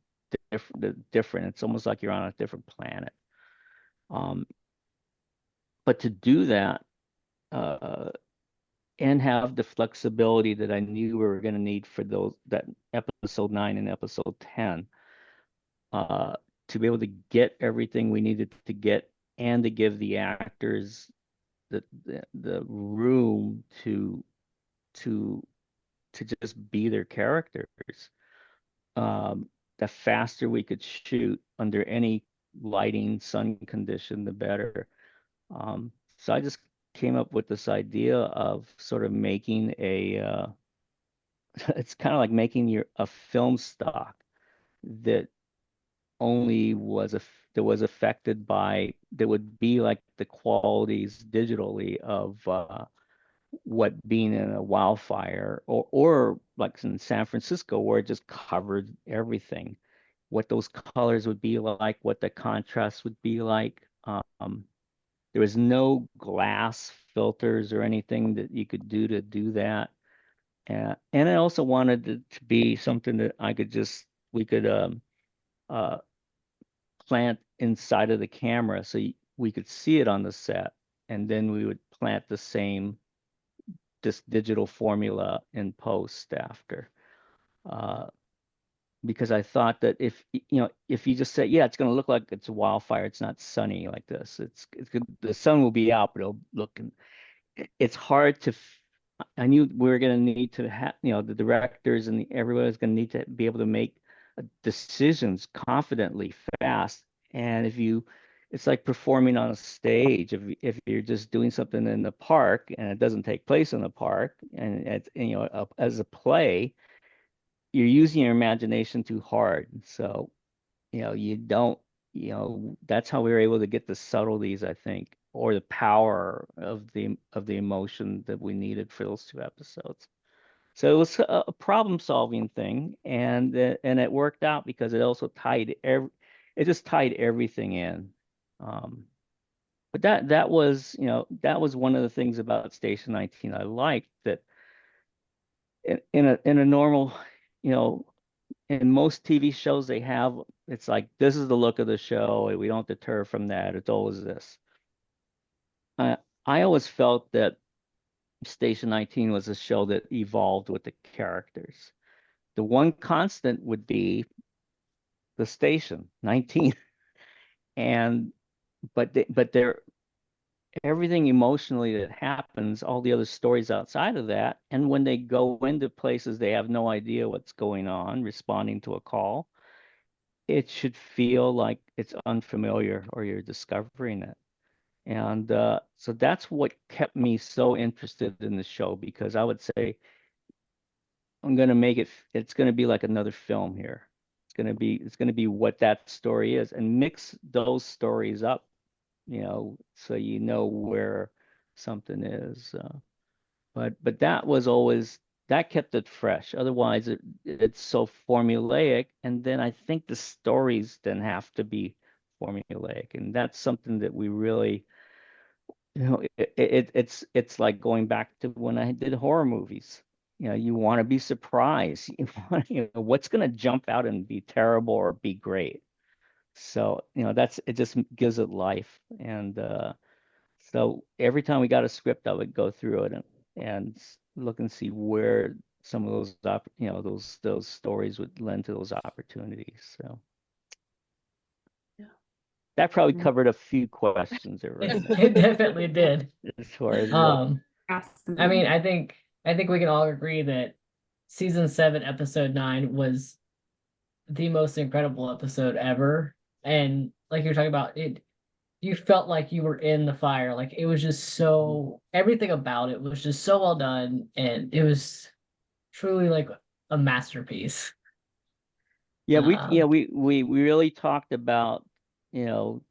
different. It's almost like you're on a different planet. But to do that, uh, and have the flexibility that I knew we were going to need for that episode 9 and episode 10, to be able to get everything we needed to get, and to give the actors the room to just be their characters. The faster we could shoot under any lighting, sun condition, the better. So I just came up with this idea of sort of making it's kind of like making a film stock that only that was affected by, that would be like the qualities digitally of what being in a wildfire, or like in San Francisco, where it just covered everything, what those colors would be like, what the contrast would be like. There was no glass filters or anything that you could do that. And I also wanted it to be something that we could uh, plant inside of the camera, so we could see it on the set, and then we would plant the same this digital formula in post after. Because I thought that if you just say, yeah, it's going to look like it's a wildfire, it's not sunny like this. The sun will be out, but it'll look. It's hard to. I knew we were going to need to have, the directors and everybody was going to need to be able to make decisions confidently, fast. And it's like performing on a stage. If you're just doing something in the park and it doesn't take place in the park, and it's, as a play, you're using your imagination too hard. So, you don't, that's how we were able to get the subtleties, I think, or the power of the emotion that we needed for those 2 episodes. So it was a problem-solving thing, and it worked out because it also it just tied everything in. But that was one of the things about Station 19 I liked, that in a normal, in most TV shows it's like, this is the look of the show, we don't deter from that, it's always this. I always felt that Station 19 was a show that evolved with the characters. The one constant would be the station 19, and but they're everything emotionally that happens, all the other stories outside of that, and when they go into places they have no idea what's going on, responding to a call, it should feel like it's unfamiliar, or you're discovering it. And so that's what kept me so interested in the show, because I would say, I'm going to make it's going to be like another film here. It's going to be what that story is, and mix those stories up, so where something is. But that kept it fresh. Otherwise, it's so formulaic, and then I think the stories then have to be formulaic, and that's something that we really, it's like going back to when I did horror movies. You want to be surprised. What's going to jump out and be terrible or be great. So, it just gives it life. And so every time we got a script, I would go through it and look and see where some of those stories would lend to those opportunities. So yeah, that probably covered a few questions there, right? It definitely did. As far as I mean, I think we can all agree that season 7, episode 9 was the most incredible episode ever. And like you're talking about it, you felt like you were in the fire. Like it was just so everything about it was just so well done, and it was truly like a masterpiece. Yeah, Um, we really talked about, you know,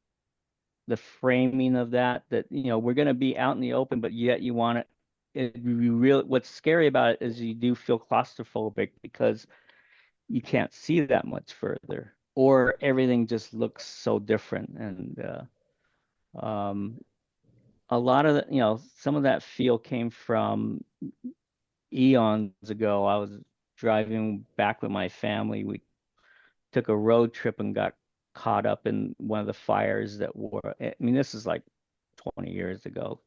the framing of that, you know, we're going to be out in the open, but yet you want you really, what's scary about it is you do feel claustrophobic because you can't see that much further, or everything just looks so different. And a lot of the, you know, some of that feel came from eons ago. I was driving back with my family. We took a road trip and got caught up in one of the fires that were, I mean, this is like 20 years ago.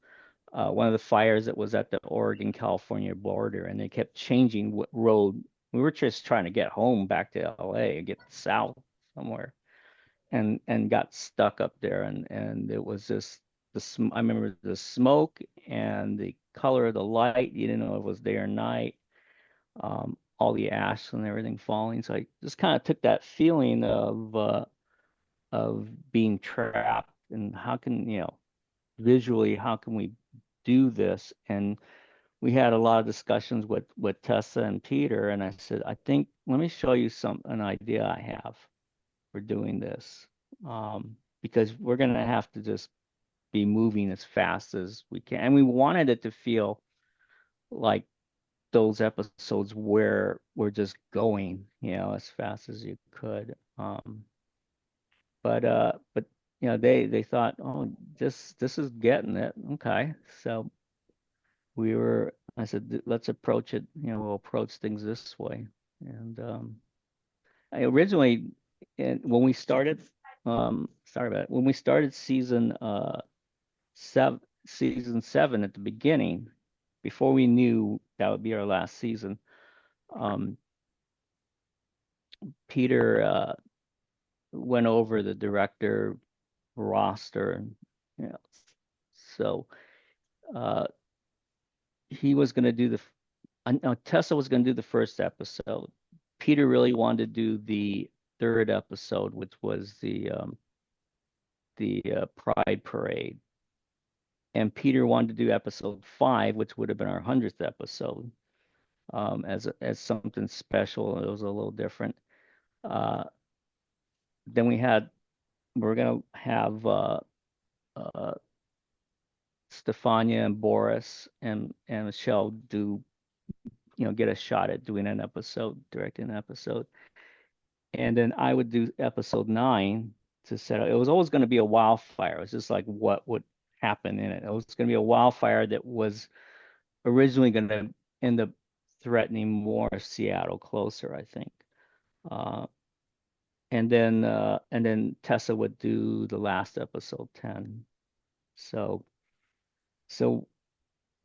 One of the fires that was at the Oregon-California border, and they kept changing what road. We were just trying to get home back to LA and get south somewhere, and got stuck up there, and it was just I remember the smoke and the color of the light. You didn't know if it was day or night. All the ash and everything falling. So I just kind of took that feeling of being trapped, and how can, you know, visually, how can we do this? And we had a lot of discussions with Tessa and Peter, and I said, I think, let me show you an idea I have for doing this. Because we're gonna have to just be moving as fast as we can. And we wanted it to feel like those episodes where we're just going, you know, as fast as you could. But you know, they thought, oh, this is getting it. Okay. So I said, let's approach it, you know, we'll approach things this way. And I originally, and when we started, sorry about it, when we started season seven at the beginning, before we knew that would be our last season, um, Peter went over the director roster, and, you know, so uh, he was going to do no, Tessa was going to do the first episode. Peter really wanted to do the third episode, which was the Pride Parade, and Peter wanted to do episode 5, which would have been our 100th episode, as something special. It was a little different. Uh, then we're gonna have uh, Stefania and Boris and Michelle do, you know, get a shot at doing an episode, directing an episode, and then I would do episode 9 to set up. It was always going to be a wildfire. It was just like what would happen in it. It was going to be a wildfire that was originally going to end up threatening more Seattle closer, I think. Uh, and then Tessa would do the last episode 10. So so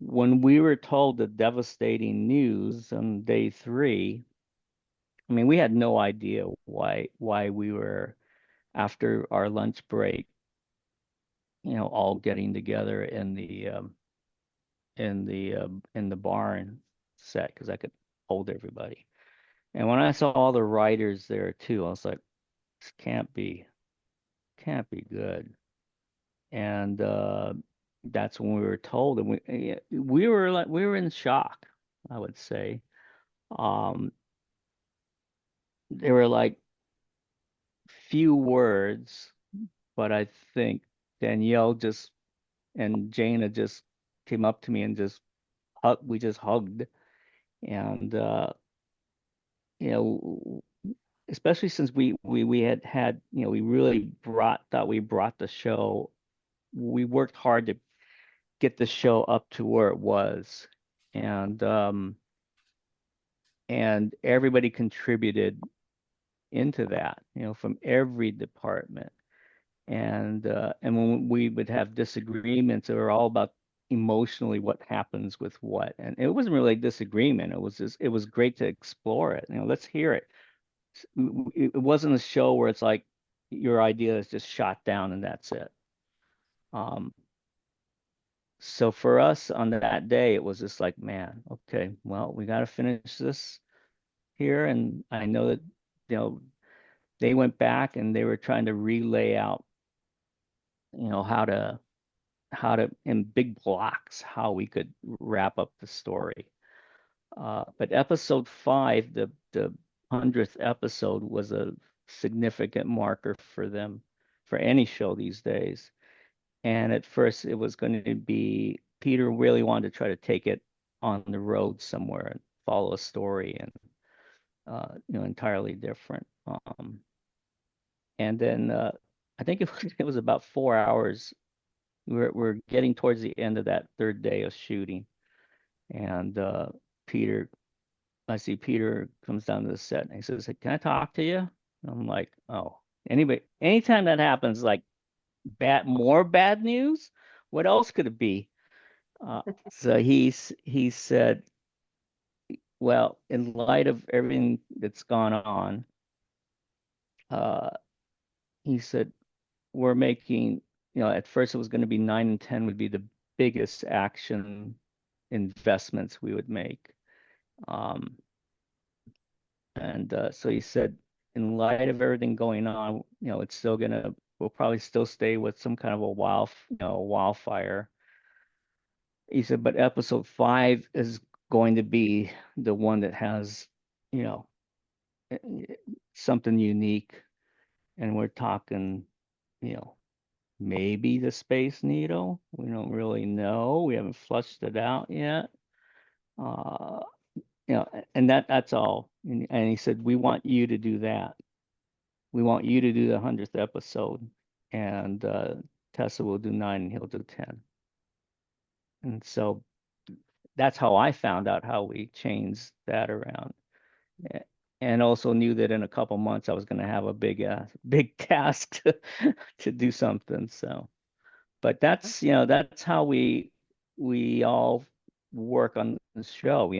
when we were told the devastating news on day 3, I mean, we had no idea why we were, after our lunch break, you know, all getting together in the barn set, because I could hold everybody. And when I saw all the writers there too, I was like, this can't be good. And that's when we were told, and we were in shock, I would say. Um, they were like few words, but I think Danielle just and Jana just came up to me and we just hugged. And you know, especially since we had, you know, we really thought we brought the show. We worked hard to get the show up to where it was, and and everybody contributed into that, you know, from every department. And when we would have disagreements, they were all about emotionally what happens with what. And it wasn't really a disagreement. It was great to explore it. You know, let's hear it. It wasn't a show where it's like your idea is just shot down and that's it. Um, so for us on that day, it was just like, man, okay, well, we got to finish this here. And I know that, you know, they went back and they were trying to relay out, how to in big blocks how we could wrap up the story. But episode 5, the 100th episode, was a significant marker for them, for any show these days. And at first it was going to be, Peter really wanted to try to take it on the road somewhere and follow a story, and entirely different. And then I think it was about 4 hours. We're getting towards the end of that third day of shooting, and Peter, I see Peter comes down to the set and he says, "Hey, can I talk to you?" And I'm like, "Oh, anytime that happens, like more bad news. What else could it be?" So he said, "Well, in light of everything that's gone on," uh, he said, "we're making, at first it was going to be 9 and 10 would be the biggest action investments we would make." Um, and so he said, in light of everything going on, it's still we'll probably still stay with some kind of wildfire. He said, but episode 5 is going to be the one that has, you know, something unique. And we're talking, you know, maybe the Space Needle. We don't really know. We haven't flushed it out yet. Uh, and that's all. And he said, we want you to do that. We want you to do the 100th episode, and Tessa will do 9 and he'll do 10. And so that's how I found out how we changed that around. And also knew that in a couple months I was going to have a big task to do something. So, but that's how we all work on the show.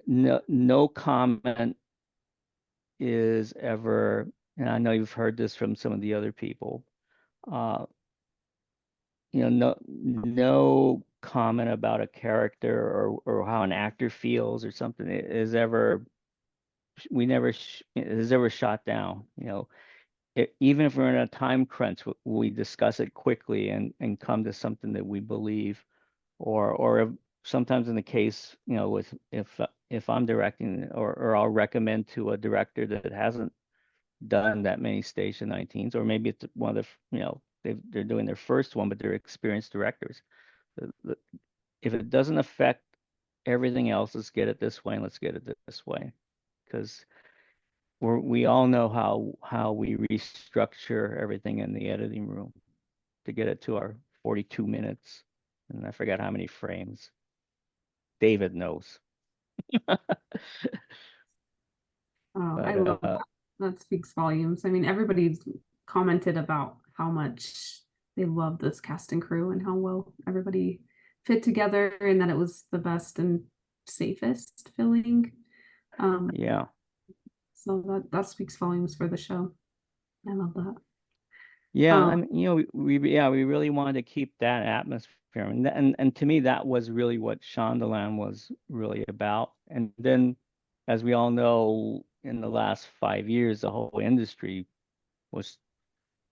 No comment is ever, and I know you've heard this from some of the other people. No comment about a character or how an actor feels or something is ever, is ever shot down. Even if we're in a time crunch, we discuss it quickly and come to something that we believe, or sometimes in the case, with if I'm directing, or I'll recommend to a director that hasn't done that many Station 19s, or maybe it's one of the, they're doing their first one, but they're experienced directors. If it doesn't affect everything else, let's get it this way and let's get it this way, because we all know how we restructure everything in the editing room to get it to our 42 minutes, and I forgot how many frames. David knows. Oh, I But love that. That speaks volumes. I mean, everybody's commented about how much they love this cast and crew and how well everybody fit together, and that it was the best and safest filling. yeah. So that speaks volumes for the show. I love that. Yeah, I mean, we really wanted to keep that atmosphere, and to me that was really what Shondaland was really about. And then, as we all know, in the last 5 years, the whole industry was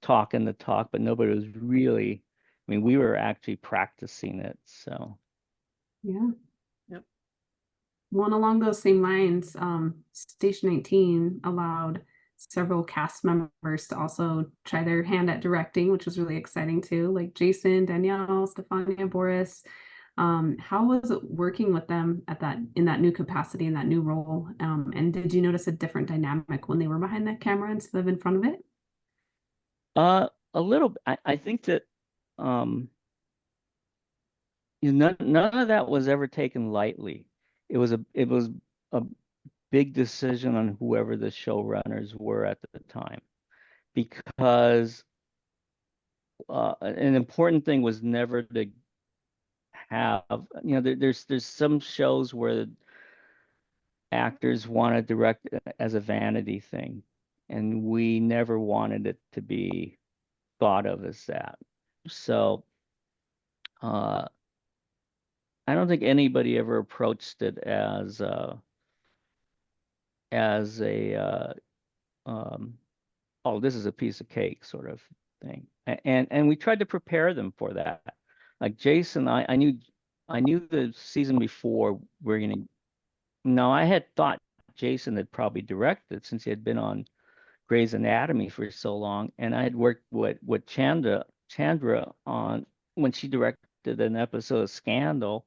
talking the talk, but nobody was really. I mean, we were actually practicing it. So Yeah. Yep. One along those same lines, Station 19 allowed several cast members to also try their hand at directing, which was really exciting too, like Jason, Danielle, Stefania, Boris. How was it working with them in that new capacity, in that new role? And did you notice a different dynamic when they were behind that camera instead of in front of it? a little. I think that none of that was ever taken lightly. It was a big decision on whoever the showrunners were at the time, because an important thing was never to have, there's some shows where actors want to direct as a vanity thing, and we never wanted it to be thought of as that. So I don't think anybody ever approached it as a oh, this is a piece of cake sort of thing. And we tried to prepare them for that. Like Jason, I knew the season before we're gonna. No, I had thought Jason had probably directed since he had been on Grey's Anatomy for so long, and I had worked with Chandra on when she directed an episode of Scandal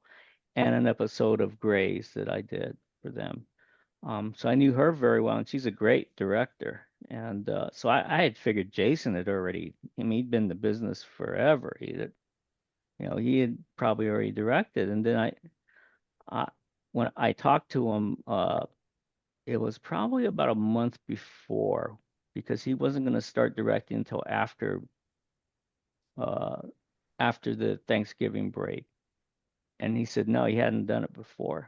and an episode of Grey's that I did for them. So I knew her very well, and she's a great director. And so I had figured Jason had already, I mean, he'd been in the business forever. He had probably already directed. And then I when I talked to him, it was probably about a month before because he wasn't going to start directing until uh, after the Thanksgiving break. And he said no, he hadn't done it before.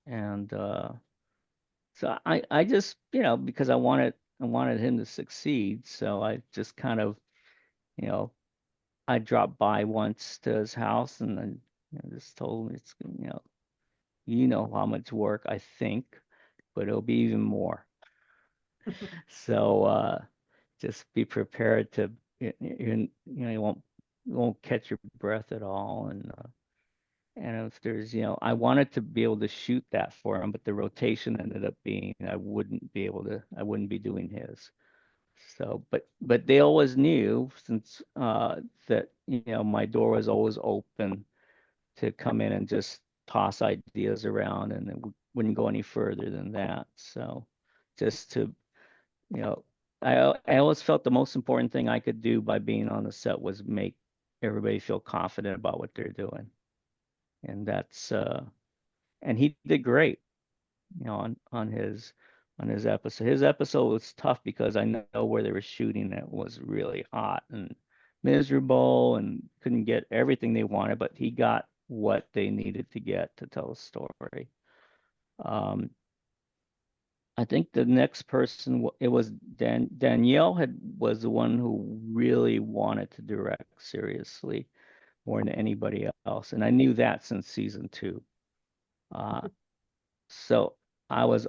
And so I just, because I wanted him to succeed, so I just kind of, you know, I dropped by once to his house and then just told him it's how much work I think, but it'll be even more. So just be prepared to you won't catch your breath at all. And if there's, I wanted to be able to shoot that for him, but the rotation ended up being I wouldn't be doing his. So, but they always knew since that my door was always open to come in and just toss ideas around, and it wouldn't go any further than that. So, just to you know, I always felt the most important thing I could do by being on the set was make everybody feel confident about what they're doing, and and he did great, on his episode. His episode was tough because I know where they were shooting. It was really hot and miserable and couldn't get everything they wanted, but he got what they needed to get to tell a story. Um, I think the next person, it was Danielle was the one who really wanted to direct seriously more than anybody else, and I knew that since season 2. So I was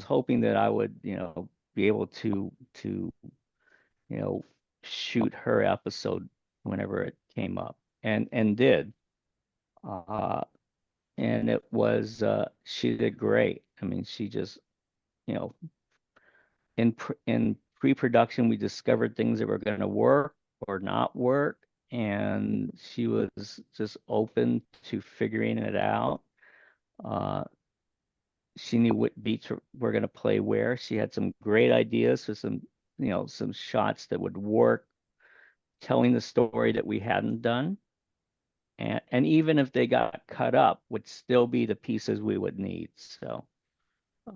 hoping that I would, be able to, you know, shoot her episode whenever it came up, and did. Uh, and it was she did great. I mean, she just, you know, in pre-production we discovered things that were going to work or not work, and she was just open to figuring it out. Uh, she knew what beats were going to play where. She had some great ideas for some shots that would work, telling the story that we hadn't done. And even if they got cut up, would still be the pieces we would need. So,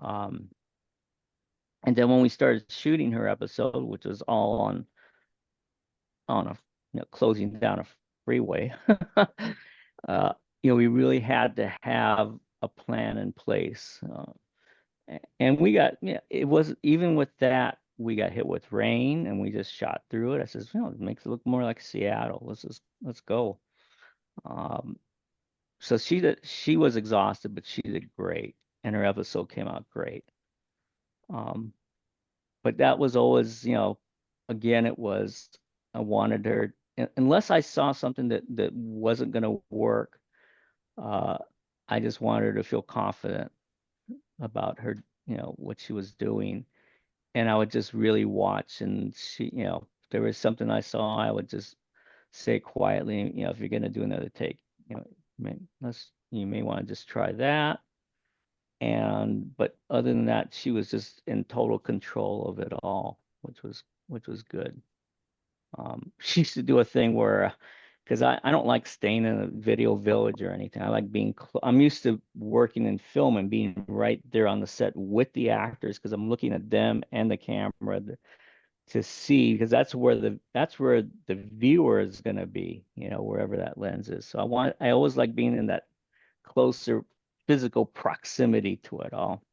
um, and then when we started shooting her episode, which was all on a closing down a freeway, uh, we really had to have a plan in place. And we got, it was even with that, we got hit with rain and we just shot through it. I says, it makes it look more like Seattle. Let's go. So she was exhausted, but she did great, and her episode came out great. Um, but that was always, again, it was I wanted her, unless I saw something that wasn't going to work. Uh, I just wanted her to feel confident about her, what she was doing, and I would just really watch. And if there was something I saw, I would just say quietly, if you're going to do another take, you may want to just try that. But other than that, she was just in total control of it all, which was good. She used to do a thing where, because I don't like staying in a video village or anything. I like I'm used to working in film and being right there on the set with the actors because I'm looking at them and the camera to see, because that's where the viewer is going to be, wherever that lens is. So I always like being in that closer physical proximity to it all.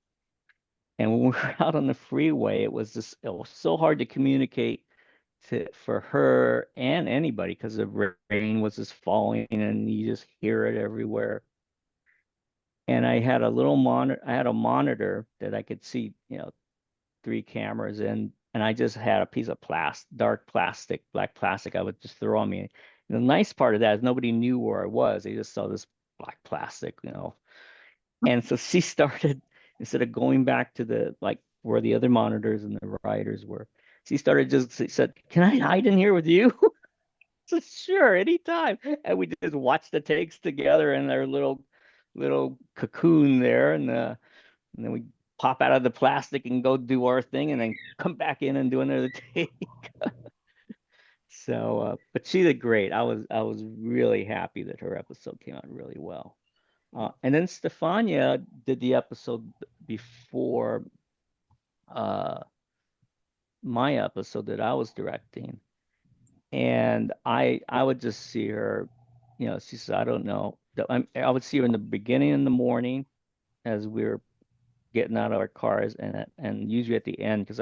And when we were out on the freeway, it was so hard to communicate for her and anybody because the rain was just falling and you just hear it everywhere. And I had a monitor that I could see, 3 cameras in, and I just had a piece of dark plastic, black plastic I would just throw on me. And the nice part of that is nobody knew where I was. They just saw this black plastic, And so she started, instead of going back to the like where the other monitors and the writers were, she said, "Can I hide in here with you?" So sure, anytime. And we just watched the takes together in their little cocoon there, and then we pop out of the plastic and go do our thing, and then come back in and do another take. So, but she did great. I was really happy that her episode came out really well. And then Stefania did the episode before my episode that I was directing, and I would just see her. She said, "I don't know." I would see her in the beginning in the morning as we were getting out of our cars, and usually at the end, because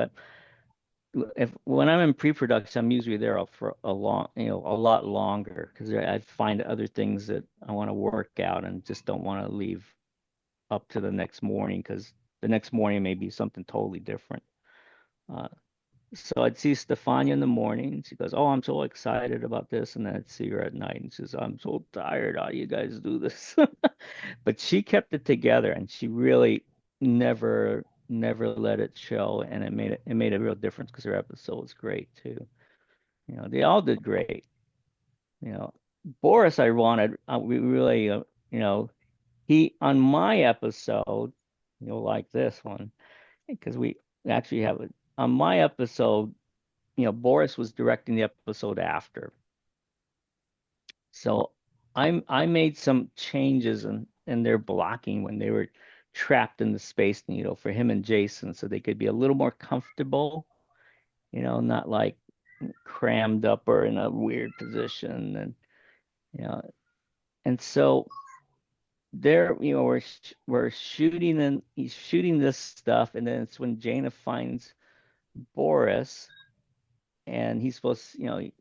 when I'm in pre-production, I'm usually there for a lot longer, because I find other things that I want to work out and just don't want to leave up to the next morning, because the next morning may be something totally different. So I'd see Stefania in the morning. She goes, "Oh, I'm so excited about this," and then I'd see her at night, and she says, "I'm so tired. How do you guys do this?" But she kept it together, and she really never let it show, and it made a real difference, because her episode was great too. They all did great. Boris, I wanted, we really, he on my episode, like this one, because we actually have it on my episode. Boris was directing the episode after. So I made some changes in their blocking when they were trapped in the Space Needle for him and Jason, so they could be a little more comfortable, not like crammed up or in a weird position. And so there, we're shooting, and he's shooting this stuff, and then it's when Jaina finds Boris, and he's supposed to,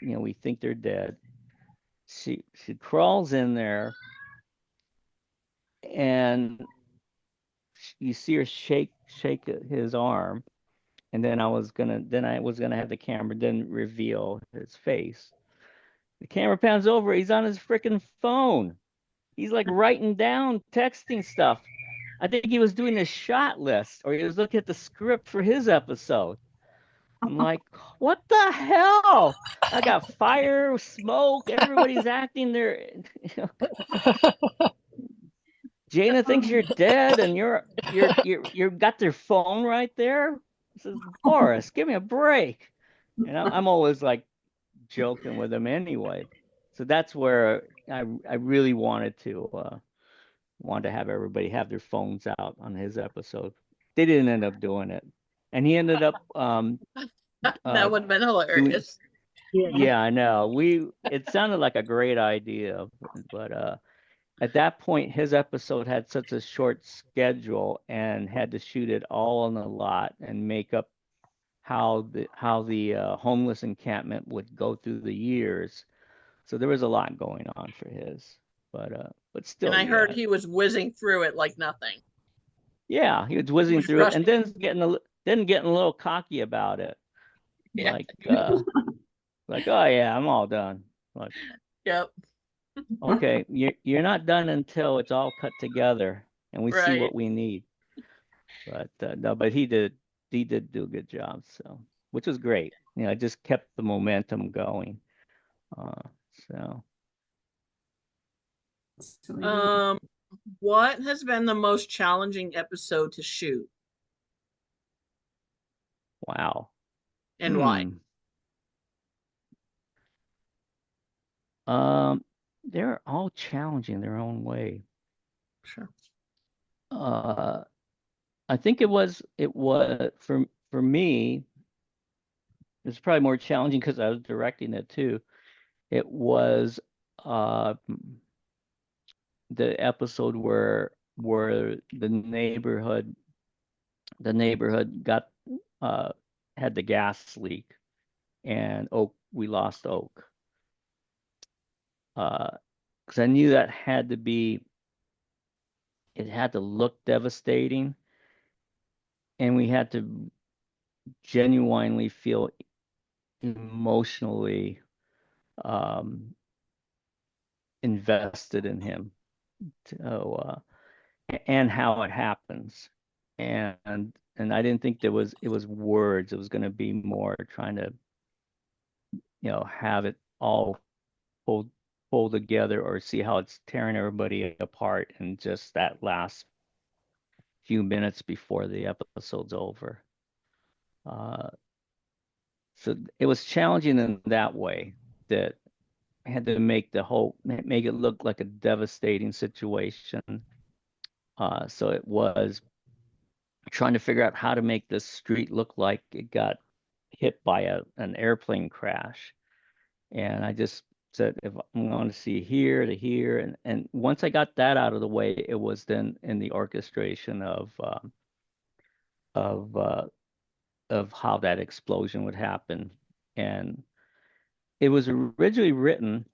we think they're dead. She crawls in there, and you see her shake his arm, and then I was gonna have the camera then reveal his face. The camera pans over, he's on his freaking phone. He's like writing down, texting stuff. I think he was doing a shot list, or he was looking at the script for his episode. I'm like, what the hell? I got fire, smoke, everybody's acting there. Jaina thinks you're dead, and you're got their phone right there. Says, "Boris, give me a break." And I'm always like joking with him anyway. So that's where I really wanted to have everybody have their phones out on his episode. They didn't end up doing it, and he ended up That would have been hilarious. yeah, I know. It sounded like a great idea, but at that point, his episode had such a short schedule and had to shoot it all on the lot and make up how the homeless encampment would go through the years. So there was a lot going on for his, but still, And I heard yeah, he was whizzing through it like nothing. yeah, he was He whizzing was through it, and rushing. then getting a little cocky about it, Yeah. like, "Oh yeah, I'm all done." Like, Yep. okay, you're not done until it's all cut together and we see Right. what we need. But no, but he did do a good job, so, which was great. It just kept the momentum going. Uh, so What has been the most challenging episode to shoot, wow. and why? They're all challenging in their own way. Sure. I think it was for me. It's probably more challenging because I was directing it too. It was uh the episode where the neighborhood got had the gas leak, and we lost Oak. Because I knew that it had to look devastating, and we had to genuinely feel emotionally invested in him. So, and how it happens. And I didn't think it was words. It was going to be more trying to, have it all pulled together, or see how it's tearing everybody apart in just that last few minutes before the episode's over. So it was challenging in that way, that I had to make it look like a devastating situation. So it was trying to figure out how to make this street look like it got hit by an airplane crash. And I just said, if I'm going to see here to here, and once I got that out of the way, it was then in the orchestration of uh, of how that explosion would happen. And it was originally written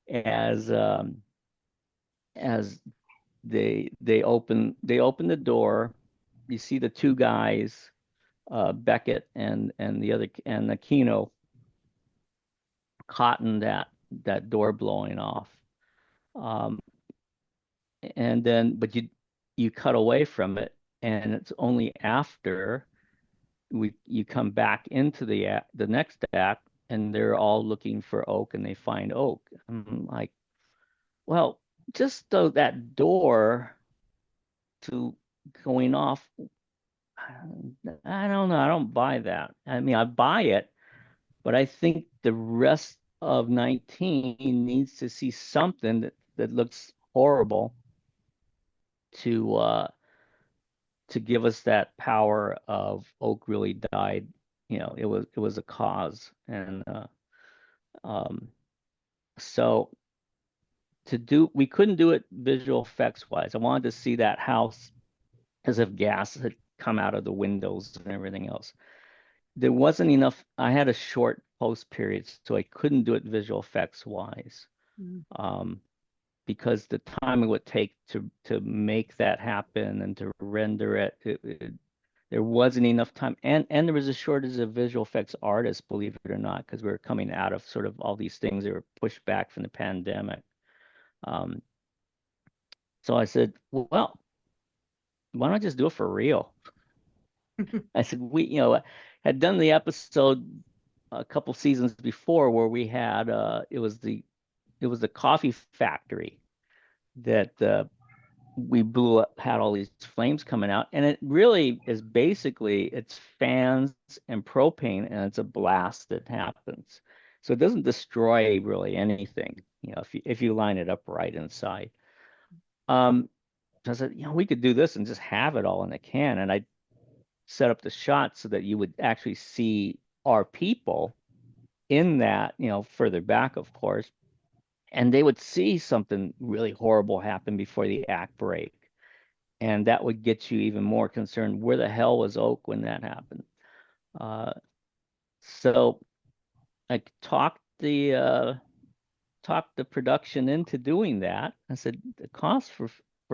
as as they open the door. You see the two guys, Beckett and the other, and Aquino, caught in that door blowing off. Um, and then, but you cut away from it, and it's only after you come back into the next act, and they're all looking for Oak, and they find Oak. I'm like, well, just though that door to going off, I don't know. I don't buy that. I mean, I buy it, but I think the rest of 19 needs to see something that looks horrible to give us that power of Oak really died. It was a cause. And um, so we couldn't do it visual effects wise. I wanted to see that house as if gas had come out of the windows and everything else. There wasn't enough. I had a short post period, so I couldn't do it visual effects wise. Because the time it would take to make that happen and to render it, there wasn't enough time, and there was a shortage of visual effects artists, believe it or not, because we were coming out of sort of all these things that were pushed back from the pandemic. So I said, well, why don't I just do it for real? I said, we had done the episode a couple seasons before where we had it was the coffee factory that we blew up, had all these flames coming out, and it really is basically, it's fans and propane, and it's a blast that happens. So it doesn't destroy really anything, if you line it up right inside. So I said, we could do this and just have it all in a can. And I set up the shot so that you would actually see our people in that, further back, of course, and they would see something really horrible happen before the act break. And that would get you even more concerned. Where the hell was Oak when that happened? So I talked the production into doing that. I said the cost for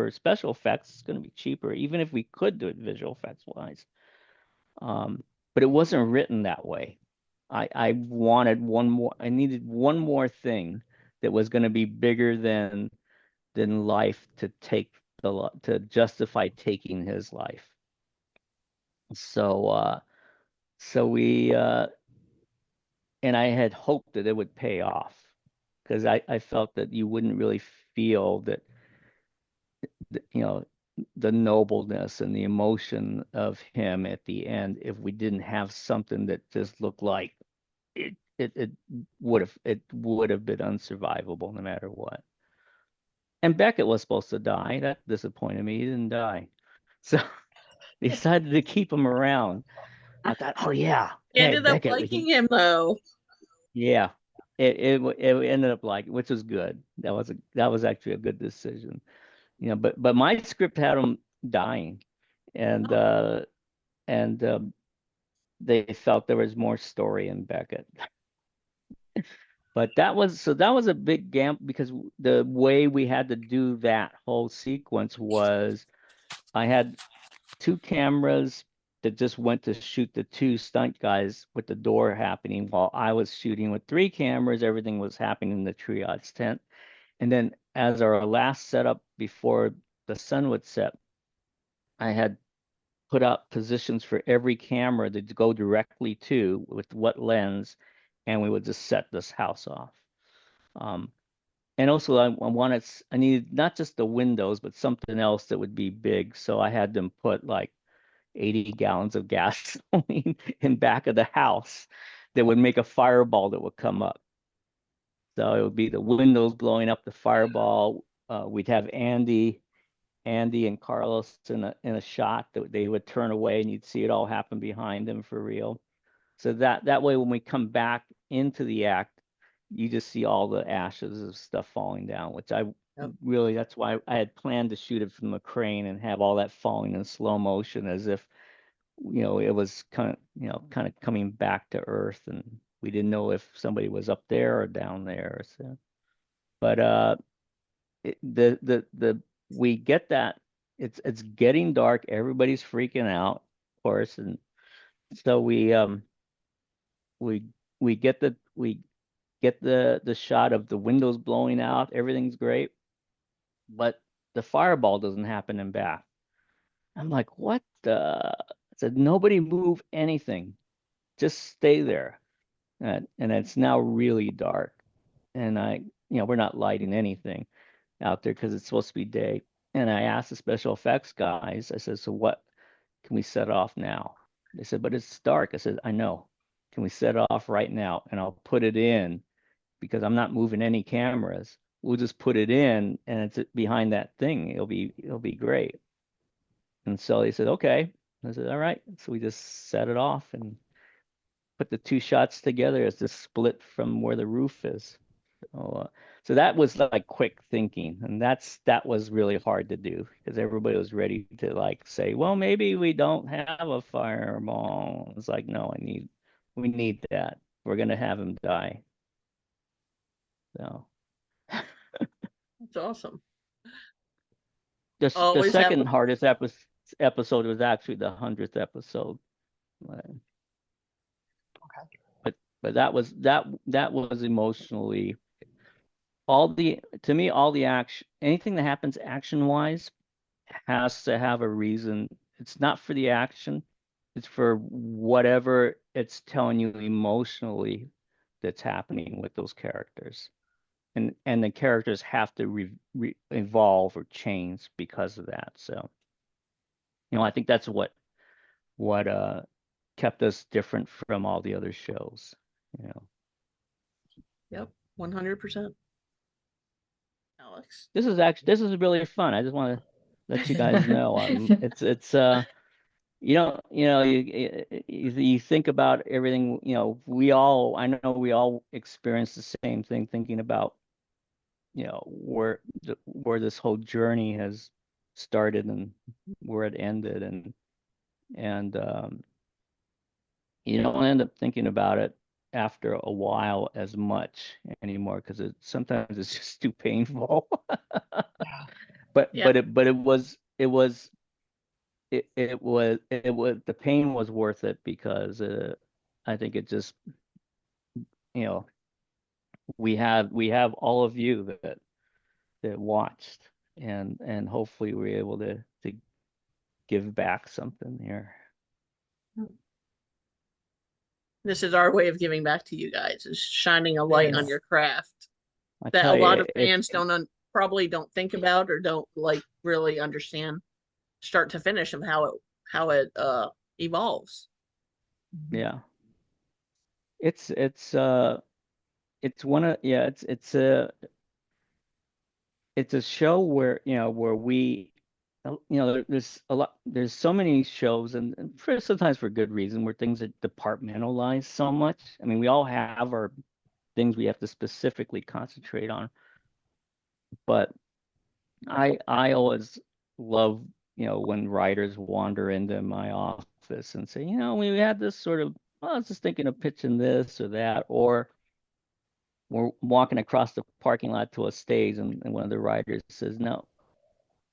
special effects is going to be cheaper, even if we could do it visual effects wise. But it wasn't written that way. I wanted one more. I needed one more thing that was going to be bigger than life to justify taking his life. So we and I had hoped that it would pay off, because I felt that you wouldn't really feel that the nobleness and the emotion of him at the end if we didn't have something that just looked like it would have been unsurvivable no matter what. And Beckett was supposed to die. That disappointed me. He didn't die. So they decided to keep him around. I thought, oh yeah, You hey ended up Beckett, liking him though. yeah. It ended up like, which was good. That was actually a good decision. But my script had him dying, and they felt there was more story in Beckett. But that was a big gamble, because the way we had to do that whole sequence was I had two cameras that just went to shoot the 2 stunt guys with the door happening while I was shooting with 3 cameras. Everything was happening in the triage tent. And then as our last setup before the sun would set, I had put out positions for every camera to go directly to with what lens, and we would just set this house off. And also I needed not just the windows, but something else that would be big. So I had them put like 80 gallons of gasoline in back of the house that would make a fireball that would come up. So it would be the windows blowing up the fireball. We'd have Andy and Carlos in a shot that they would turn away and you'd see it all happen behind them for real. So that way when we come back into the act, you just see all the ashes of stuff falling down, which really, that's why I had planned to shoot it from the crane and have all that falling in slow motion as if, it was kind of coming back to earth, and we didn't know if somebody was up there or down there. So, but we get that it's getting dark, everybody's freaking out, of course, and so we get the shot of the windows blowing out, everything's great, but the fireball doesn't happen in back. I'm like, what the? I said, nobody move anything, just stay there. And it's now really dark, and we're not lighting anything out there because it's supposed to be day. And I asked the special effects guys, I said, so what can we set off now? They said, but it's dark. I said, I know. Can we set it off right now? And I'll put it in because I'm not moving any cameras. We'll just put it in and it's behind that thing. It'll be great. And so they said, okay. I said, all right. So we just set it off and put the 2 shots together as the split from where the roof is. So that was like quick thinking, and that was really hard to do because everybody was ready to like say, well, maybe we don't have a fireball. It's like, no, we need that. We're gonna have him die. So That's awesome. the Always have second hardest episode was actually the 100th episode. Okay. But that was emotionally to me, all the action, anything that happens action wise has to have a reason. It's not for the action, it's for whatever it's telling you emotionally that's happening with those characters. And the characters have to evolve or change because of that. So, I think that's what kept us different from all the other shows. Yep, 100%. Alex. This is really fun. I just want to let you guys know. It's you think about everything. I know we all experience the same thing, thinking about where this whole journey has started and where it ended, and you don't end up thinking about it after a while as much anymore because sometimes it's just too painful. But the pain was worth it because I think it just we have all of you that watched, and hopefully we're able to give back something here. This is our way of giving back to you guys, is shining a light on your craft that a lot of fans probably don't think about or don't like really understand start to finish of how it evolves. Yeah. It's one of it's a show where where we there's so many shows, and sometimes for good reason, where things are departmentalized so much. I mean, we all have our things we have to specifically concentrate on, but I always love when writers wander into my office and say, we had this sort of, I was just thinking of pitching this or that, or we're walking across the parking lot to a stage, and one of the writers says, no,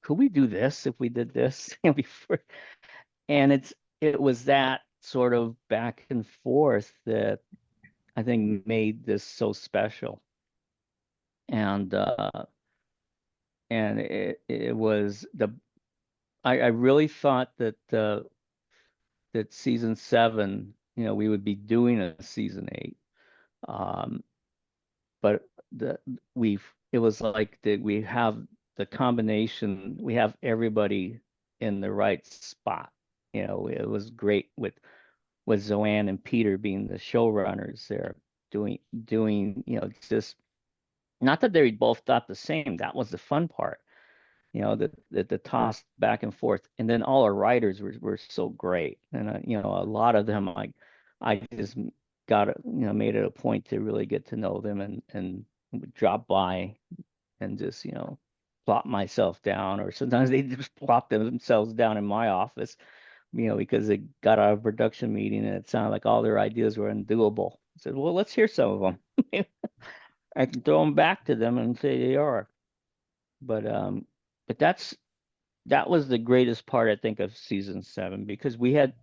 could we do this if we did this? Before, and it was that sort of back and forth that I think made this so special. And it was I really thought that that season 7, we would be doing a season 8. Um, but it was like that we have the combination, we have everybody in the right spot. It was great with Zoanne and Peter being the showrunners there, doing just not that they both thought the same. That was the fun part. The toss back and forth, and then all our writers were so great, and a lot of them I just made it a point to really get to know them and would drop by and just plop myself down, or sometimes they just plop themselves down in my office, because they got out of a production meeting and it sounded like all their ideas were undoable. I said, well, let's hear some of them. I can throw them back to them and say they are. But that was the greatest part, I think, of season 7, because we had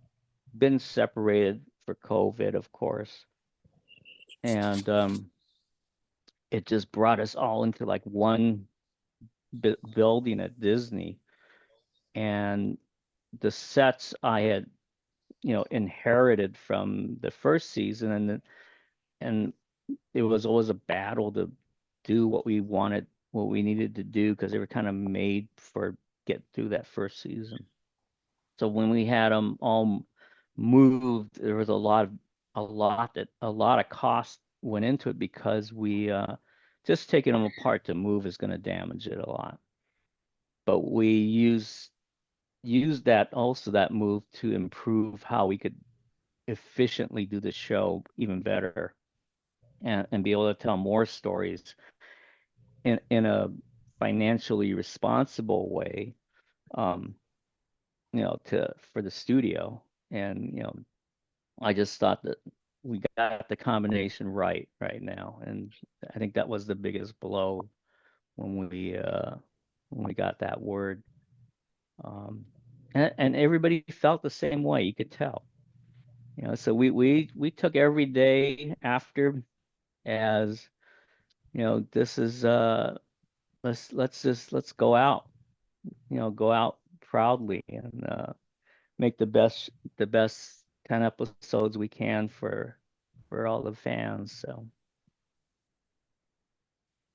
been separated for COVID, of course, and it just brought us all into like one building at Disney, and the sets I had inherited from the first season, and it was always a battle to do what we wanted, what we needed to do, because they were kind of made for get through that first season. So when we had them all moved, there was a lot of cost went into it, because we just taking them apart to move is going to damage it a lot. But we use that move to improve how we could efficiently do the show even better, and be able to tell more stories in a financially responsible way, um, for the studio. And I just thought that we got the combination right now, and I think that was the biggest blow when we got that word. And everybody felt the same way. You could tell. So we took every day after as this is let's go out, go out proudly, and make the best 10 episodes we can for all the fans. So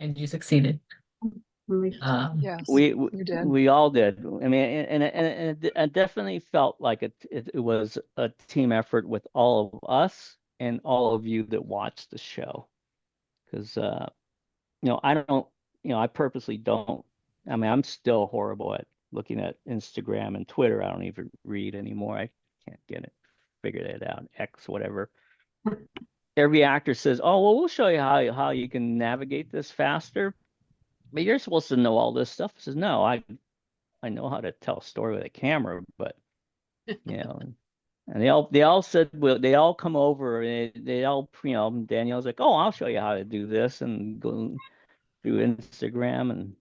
And you succeeded. Yes, we you did. we all did. I mean, and it definitely felt like it was a team effort with all of us and all of you that watched the show, because I don't, I purposely don't. I mean, I'm still horrible at looking at Instagram and Twitter. I don't even read anymore. I can't get it, figure it out. X, whatever. Every actor says, "Oh, well, we'll show you how you can navigate this faster." But you're supposed to know all this stuff. I says, "No, I know how to tell a story with a camera, but you know." And they all said, well, they all come over, and they all, Danielle's like, "Oh, I'll show you how to do this," and go through Instagram, and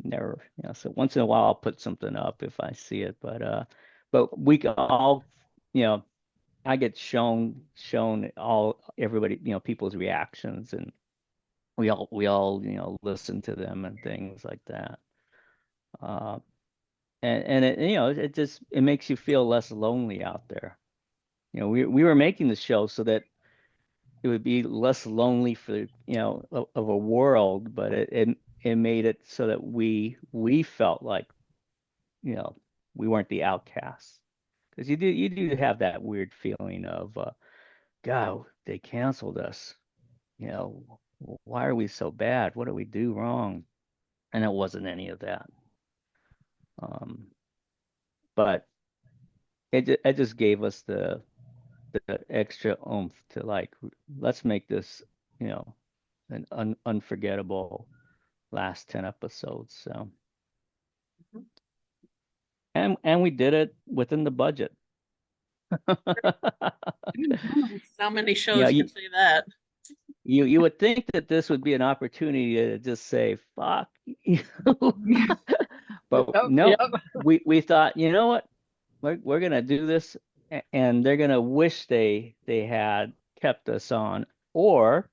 never, so once in a while I'll put something up if I see it, but we all, I get shown everybody, people's reactions, and we all listen to them and things like that. uh and it, it makes you feel less lonely out there. We were making the show so that it would be less lonely for of a world, but it made it so that we felt like you know we weren't the outcasts, because you do have that weird feeling of God, they canceled us, why are we so bad, what did we do wrong? And it wasn't any of that. But it just gave us the extra oomph to, like, let's make this an unforgettable last 10 episodes. So, and we did it within the budget. How many Yeah, shows can say that? you would think that this would be an opportunity to just say fuck you. But Yep, no, yep. we thought, you know what? we're gonna do this, and they're gonna wish they had kept us on, or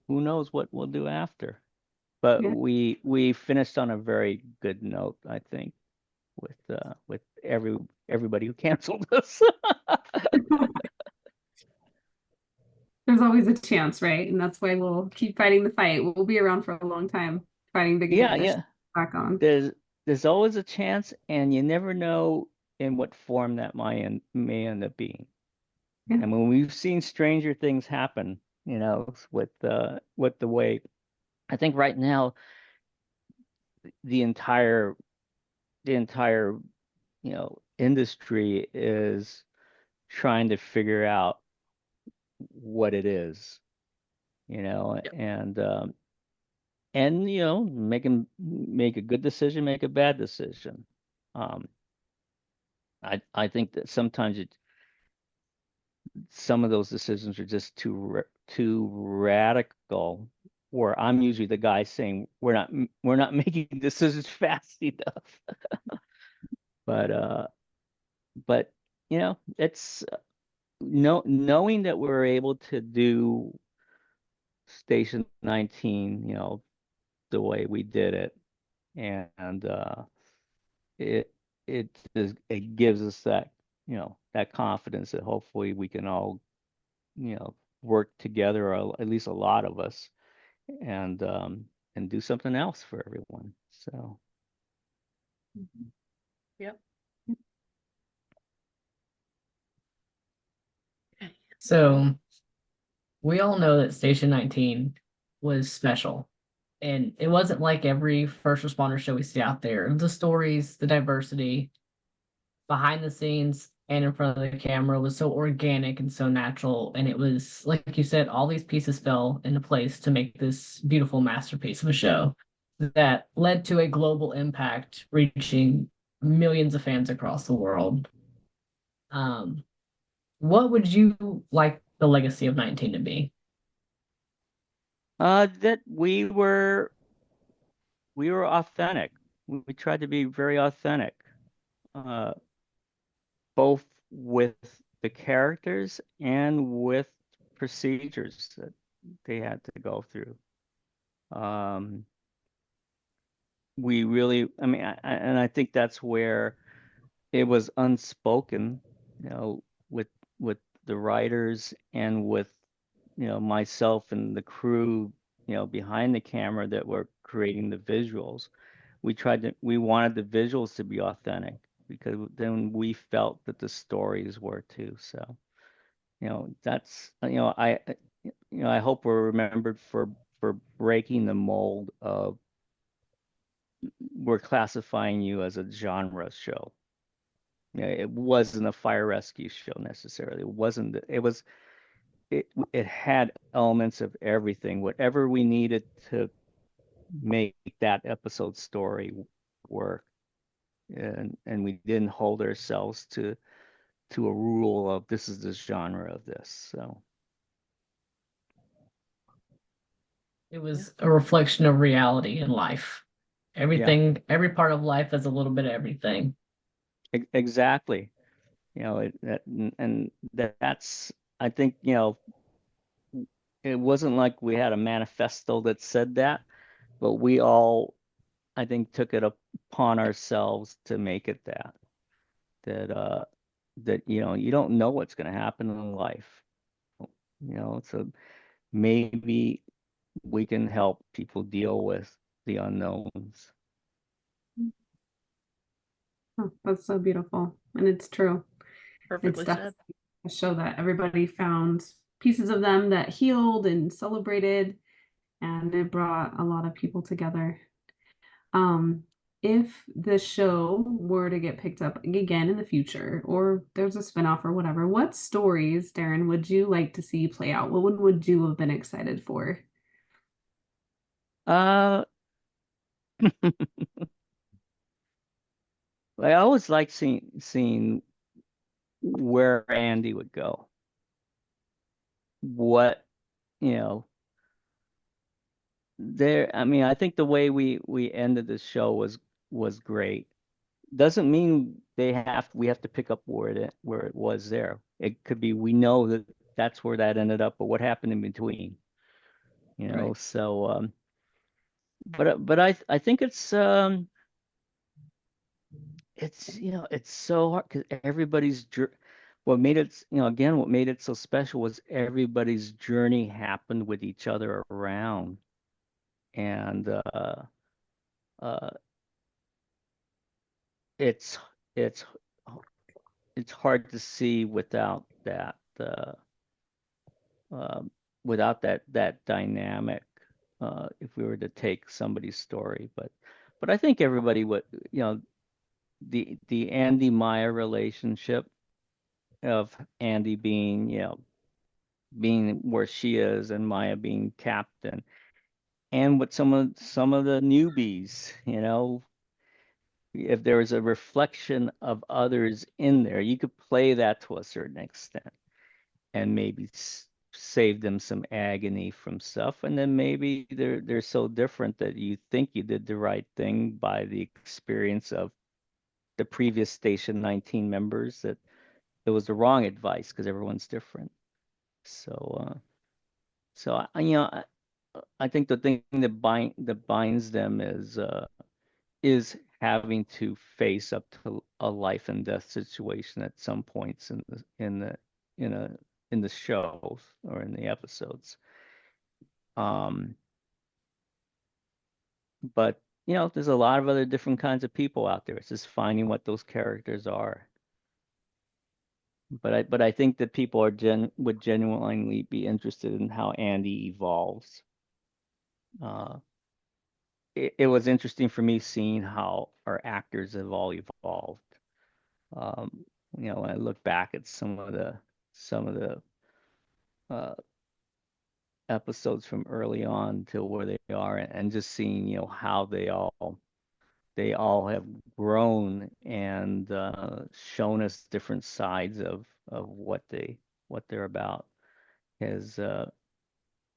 who knows what we'll do after. But Yeah. we finished on a very good note, I think, with everybody who canceled us. There's always a chance, right? And that's why we'll keep fighting the fight. We'll be around for a long time fighting to get Yeah, this yeah. back on. There's always a chance, and you never know in what form that may end up being. Yeah. And when we've seen stranger things happen, with the way, I think right now the entire the entire industry is trying to figure out what it is, Yep. and make a good decision, make a bad decision. Um, I think that sometimes some of those decisions are just too radical. Where I'm usually the guy saying we're not making decisions fast enough. But but it's knowing that we're able to do Station 19, the way we did it, and it it gives us that confidence that hopefully we can all work together, or at least a lot of us, and do something else for everyone. So Yep. Okay. So we all know that Station 19 was special. And it wasn't like every first responder show we see out there. The stories, the diversity behind the scenes and in front of the camera was so organic and so natural. And it was, like you said, all these pieces fell into place to make this beautiful masterpiece of a show that led to a global impact, reaching millions of fans across the world. Um, what would you like the legacy of 19 to be? that we were authentic. We tried to be very authentic, uh, both with the characters and with procedures that they had to go through. Um, we really, I mean, and I think that's where it was unspoken, with the writers and with myself and the crew, behind the camera that were creating the visuals. We wanted the visuals to be authentic because then we felt that the stories were too. So, that's I hope we're remembered for breaking the mold of we're classifying you as a genre show. Yeah, it wasn't a fire rescue show necessarily. It wasn't. It had elements of everything. Whatever we needed to make that episode story work, and we didn't hold ourselves to a rule of this is the genre of this. So It Yeah. was a reflection of reality in life. yeah, Everything, every part of life has a little bit of everything. exactly. And that's, I think, it wasn't like we had a manifesto that said that, but we all, I think, took it upon ourselves to make it that you don't know what's going to happen in life, so maybe we can help people deal with the unknowns. Oh, that's so beautiful. And it's true. It's Perfectly said. definitely a show that everybody found pieces of them that healed and celebrated, and it brought a lot of people together. Um, if the show were to get picked up again in the future, or there's a spinoff or whatever, what stories, Daryn, would you like to see play out? What one would you have been excited for? Uh, I always like seeing where Andy would go. What, you know, I mean, I think the way we ended the show was great. Doesn't mean we have to pick up where it was there. It could be we know that that's where that ended up, but what happened in between, you know? Right. So, but I think it's it's so hard because what made it again what made it so special was everybody's journey happened with each other around, and uh it's it's it's hard to see um, without that dynamic, if we were to take somebody's story. But I think everybody would, the Andy Maya relationship of Andy being, being where she is and Maya being captain, and with some of the newbies, if there was a reflection of others in there, you could play that to a certain extent and maybe save them some agony from stuff. And then maybe they're so different that you think you did the right thing by the experience of the previous Station 19 members, that it was the wrong advice because everyone's different. So I think the thing that binds them is having to face up to a life and death situation at some points in a in the shows or in the episodes. Um, but there's a lot of other different kinds of people out there. It's just finding what those characters are. But I think that people would genuinely be interested in how Andy evolves. Uh, it was interesting for me seeing how our actors have all evolved. Um, when I look back at some of the uh, episodes from early on to where they are, and just seeing how they all have grown and shown us different sides of what they're about has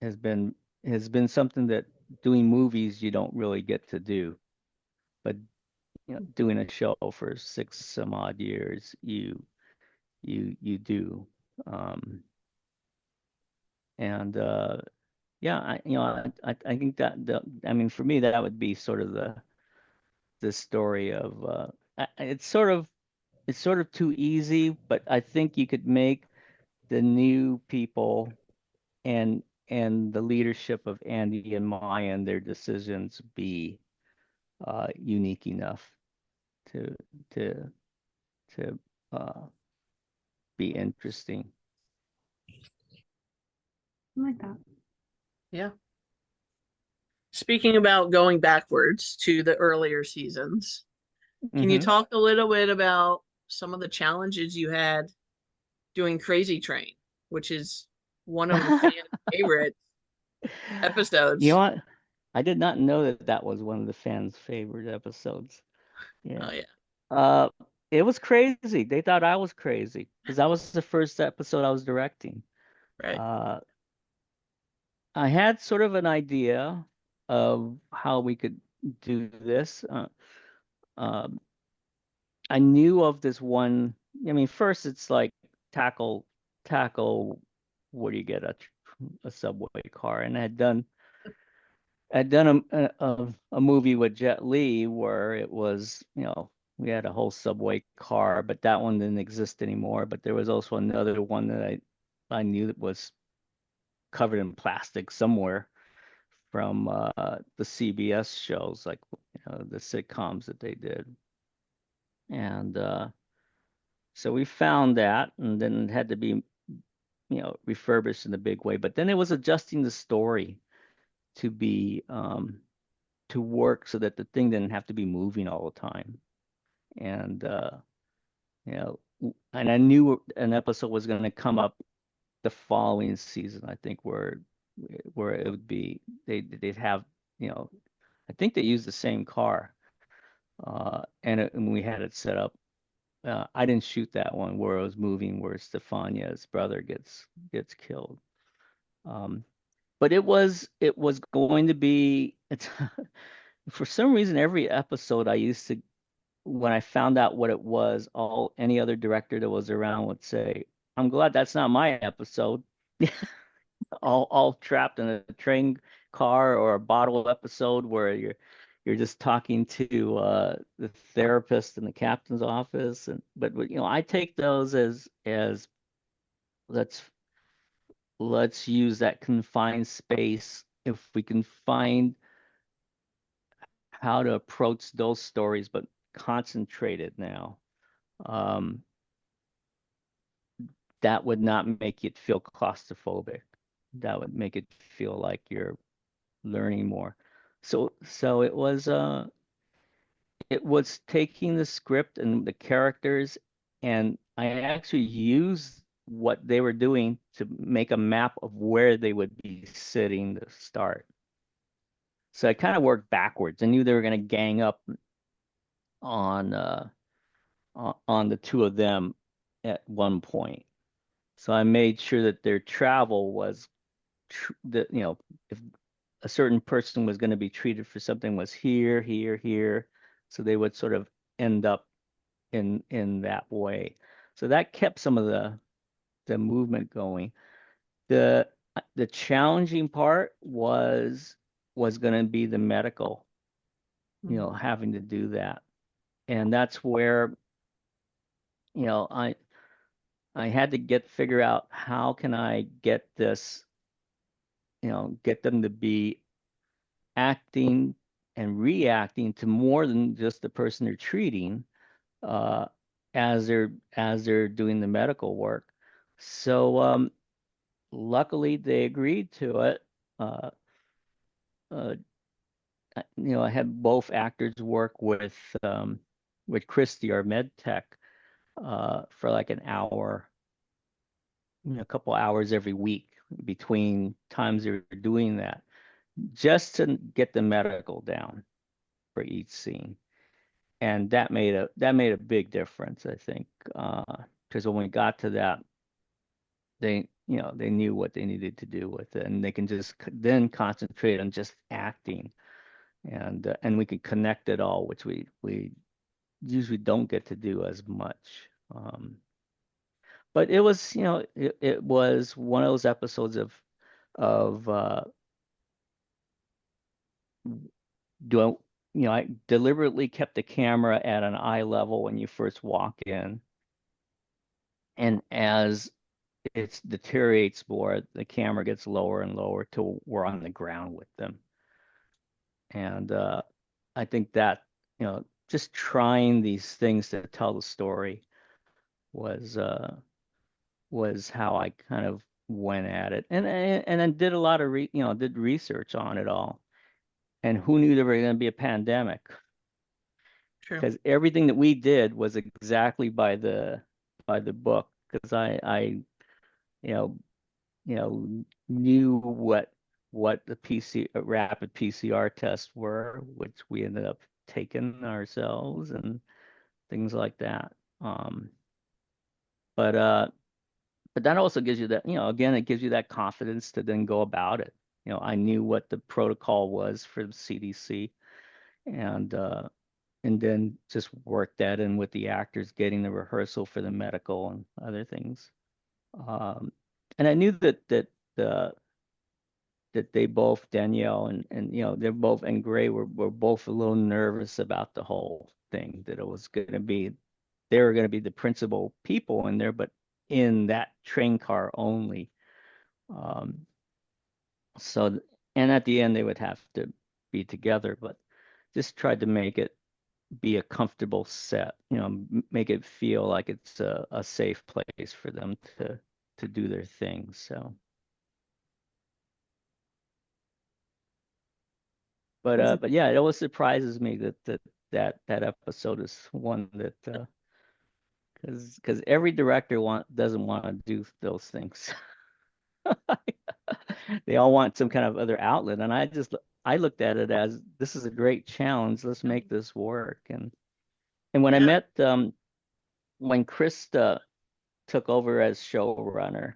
has been has been something that doing movies you don't really get to do, but doing a show for six some odd years you do. um and yeah, I think that I mean, for me, that would be sort of the story of it's sort of too easy, but I think you could make the new people and the leadership of Andy and Maya and their decisions be unique enough to to to uh, be interesting. I like that. Yeah. Speaking about going backwards to the earlier seasons, can you Hmm. talk a little bit about some of the challenges you had doing Crazy Train, which is one of the fan favorite You know episodes? what? I did not know that that was one of the fans' favorite episodes. Oh Yeah. yeah, Uh, it was crazy. They thought I was crazy because that was the first episode I was directing. right. Uh, I had sort of an idea of how we could do this. Um, I knew of this one. I mean, first it's like tackle. Where do you get a subway car? And I'd done a movie with Jet Li where it was, we had a whole subway car, but that one didn't exist anymore. But there was also another one that I knew that was covered in plastic somewhere from the CBS shows, like the sitcoms that they did. And so we found that, and then it had to be, refurbished in a big way. But then it was adjusting the story to be to work so that the thing didn't have to be moving all the time. And you know, and I knew an episode was going to come up the following season, I think, where it would be they'd have, I think they used the same car, and we had it set up. I didn't shoot that one where it was moving, where Stefania's brother gets killed. Um, but it was going to be it's for some reason every episode I used to when I found out what it was, any other director that was around would say, "I'm glad that's not my episode." All trapped in a train car or a bottle episode where you're just talking to the therapist in the captain's office. And but I take those as let's let's use that confined space. If we can find how to approach those stories, but concentrated now, um, that would not make it feel claustrophobic. That would make it feel like you're learning more. So it was taking the script and the characters, and I actually used what they were doing to make a map of where they would be sitting to start. So I kind of worked backwards. I knew they were going to gang up on on the two of them at one point. So I made sure that their travel was that if a certain person was going to be treated for something was here, here, here, so they would sort of end up in that way. So that kept some of the movement going. The the challenging part was going to be the medical, having to do that. And that's where, you know, I I had to figure out how can I get this, get them to be acting and reacting to more than just the person they're treating, uh, as they're doing the medical work. So luckily they agreed to it. Uh, uh, I had both actors work with Christy, our med tech, for like an hour, a couple hours every week between times they were doing that, just to get the medical down for each scene. And that made a big difference, I think, because when we got to that, they knew what they needed to do with it, and they can just then concentrate on just acting, and we could connect it all, which we usually don't get to do as much. But it was, it was one of those episodes of do I deliberately kept the camera at an eye level when you first walk in, and as it deteriorates more, the camera gets lower and lower till we're on the ground with them. And I think that, just trying these things to tell the story was how I kind of went at it, and then did a lot of did research on it all. And who knew there was going to be a pandemic? True. Because everything that we did was exactly by the book. Because I you know knew what the rapid PCR tests were, which we ended up taking ourselves and things like that. Um, but that also gives you that, again, it gives you that confidence to then go about it. I knew what the protocol was for the CDC, and then just work that in with the actors, getting the rehearsal for the medical and other things. Um, and I knew uh, that they both, Danielle and they're both, and Gray, were both a little nervous about the whole thing, that it was going to be, they were going to be the principal people in there, but in that train car only. Um, so, and at the end they would have to be together, but just tried to make it be a comfortable set, make it feel like it's a safe place for them to do their thing. So, but yeah, it always surprises me that episode is one that because every director doesn't want to do those things. They all want some kind of other outlet, and I looked at it as, this is a great challenge. Let's make this work. And when I Yeah. met when Krista took over as showrunner,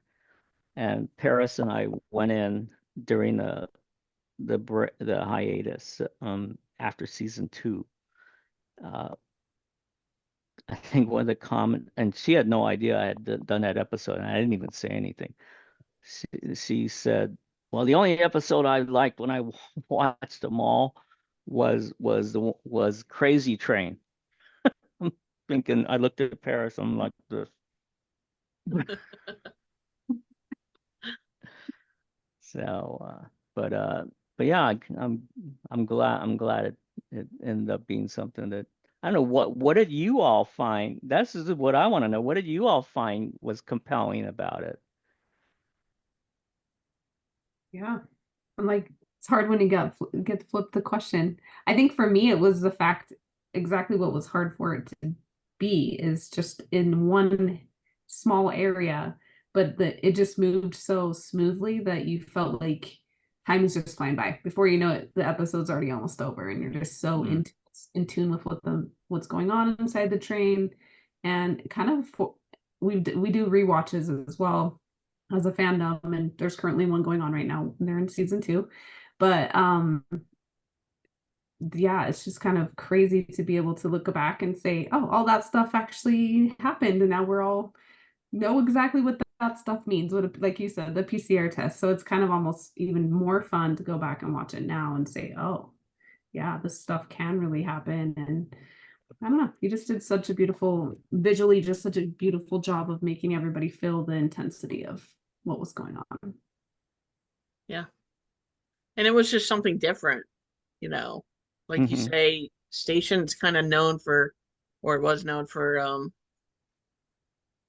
and Paris and I went in during the hiatus after season 2. Uh, I think one of the comment, and she had no idea I had done that episode, and I didn't even say anything. She said, "Well, the only episode I liked when I watched them all was Crazy Train." I'm thinking, I looked at Paris, I'm like this. So, but yeah, I'm glad it ended up being something that I don't know what did you all find? This is what I want to know. What did you all find was compelling about it? Yeah. I'm like, it's hard when you get to flip the question. I think for me, it was the fact exactly what was hard for it to be is just in one small area, but it just moved so smoothly that you felt like time is just flying by. Before you know it, the episode's already almost over, and you're just so Mm. in tune with what's going on inside the train, and kind of we do rewatches as well as a fandom, and there's currently one going on right now. They're in season 2. But yeah, it's just kind of crazy to be able to look back and say, oh, all that stuff actually happened, and now we're all know exactly what that stuff means. Like you said, the PCR test. So it's kind of almost even more fun to go back and watch it now and say, oh, yeah, this stuff can really happen. And I don't know, you just did such a beautiful, visually, just such a beautiful job of making everybody feel the intensity of what was going on. Yeah. And it was just something different, you know. Like you Hmm. say, Station's kind of known for, or it was known for,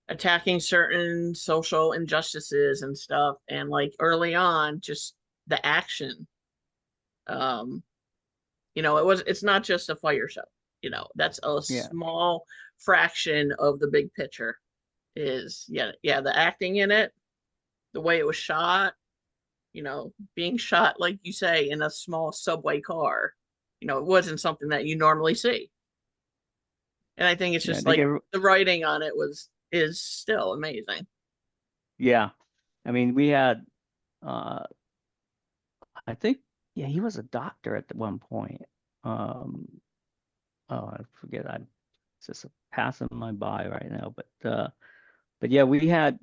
attacking certain social injustices and stuff. And like early on, just the action, um, it's not just a fire show. That's a Yeah. small fraction of the big picture. Is yeah, the acting in it, the way it was shot, being shot, like you say, in a small subway car, it wasn't something that you normally see. And I think it's Yeah, just they like gave the writing on it is still amazing. yeah. I mean, we had uh I think yeah, he was a doctor at the one point. Um oh, I forget. It's just passing my by right now, but yeah, we had,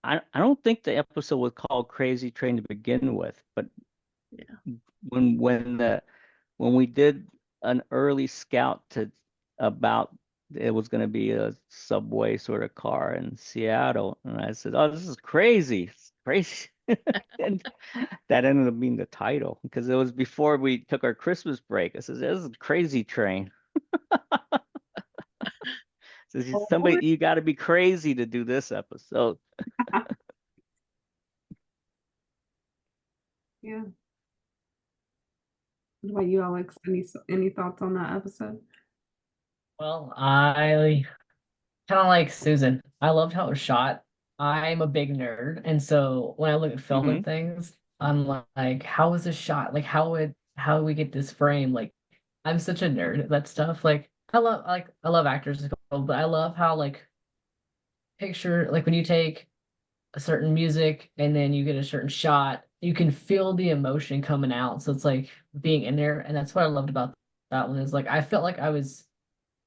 I don't think the episode was called Crazy Train to begin with, but Yeah. when when the when we did an early scout to about it was going to be a subway sort of car in Seattle, and I said, "Oh, this is crazy, it's crazy," and that ended up being the title because it was before we took our Christmas break. I said, "This is Crazy Train." So Oh, somebody, you got to be crazy to do this episode. yeah. What about you, Alex? Any thoughts on that episode? Well, I kind of like Susan. I loved how it was shot. I'm a big nerd, and so when I look at film Hmm. and things, I'm like, how was this shot? Like, how do we get this frame? Like, I'm such a nerd at that stuff. Like, I love actors, as well, but I love how like picture like when you take a certain music and then you get a certain shot, you can feel the emotion coming out. So it's like being in there, and that's what I loved about that one is like I felt like I was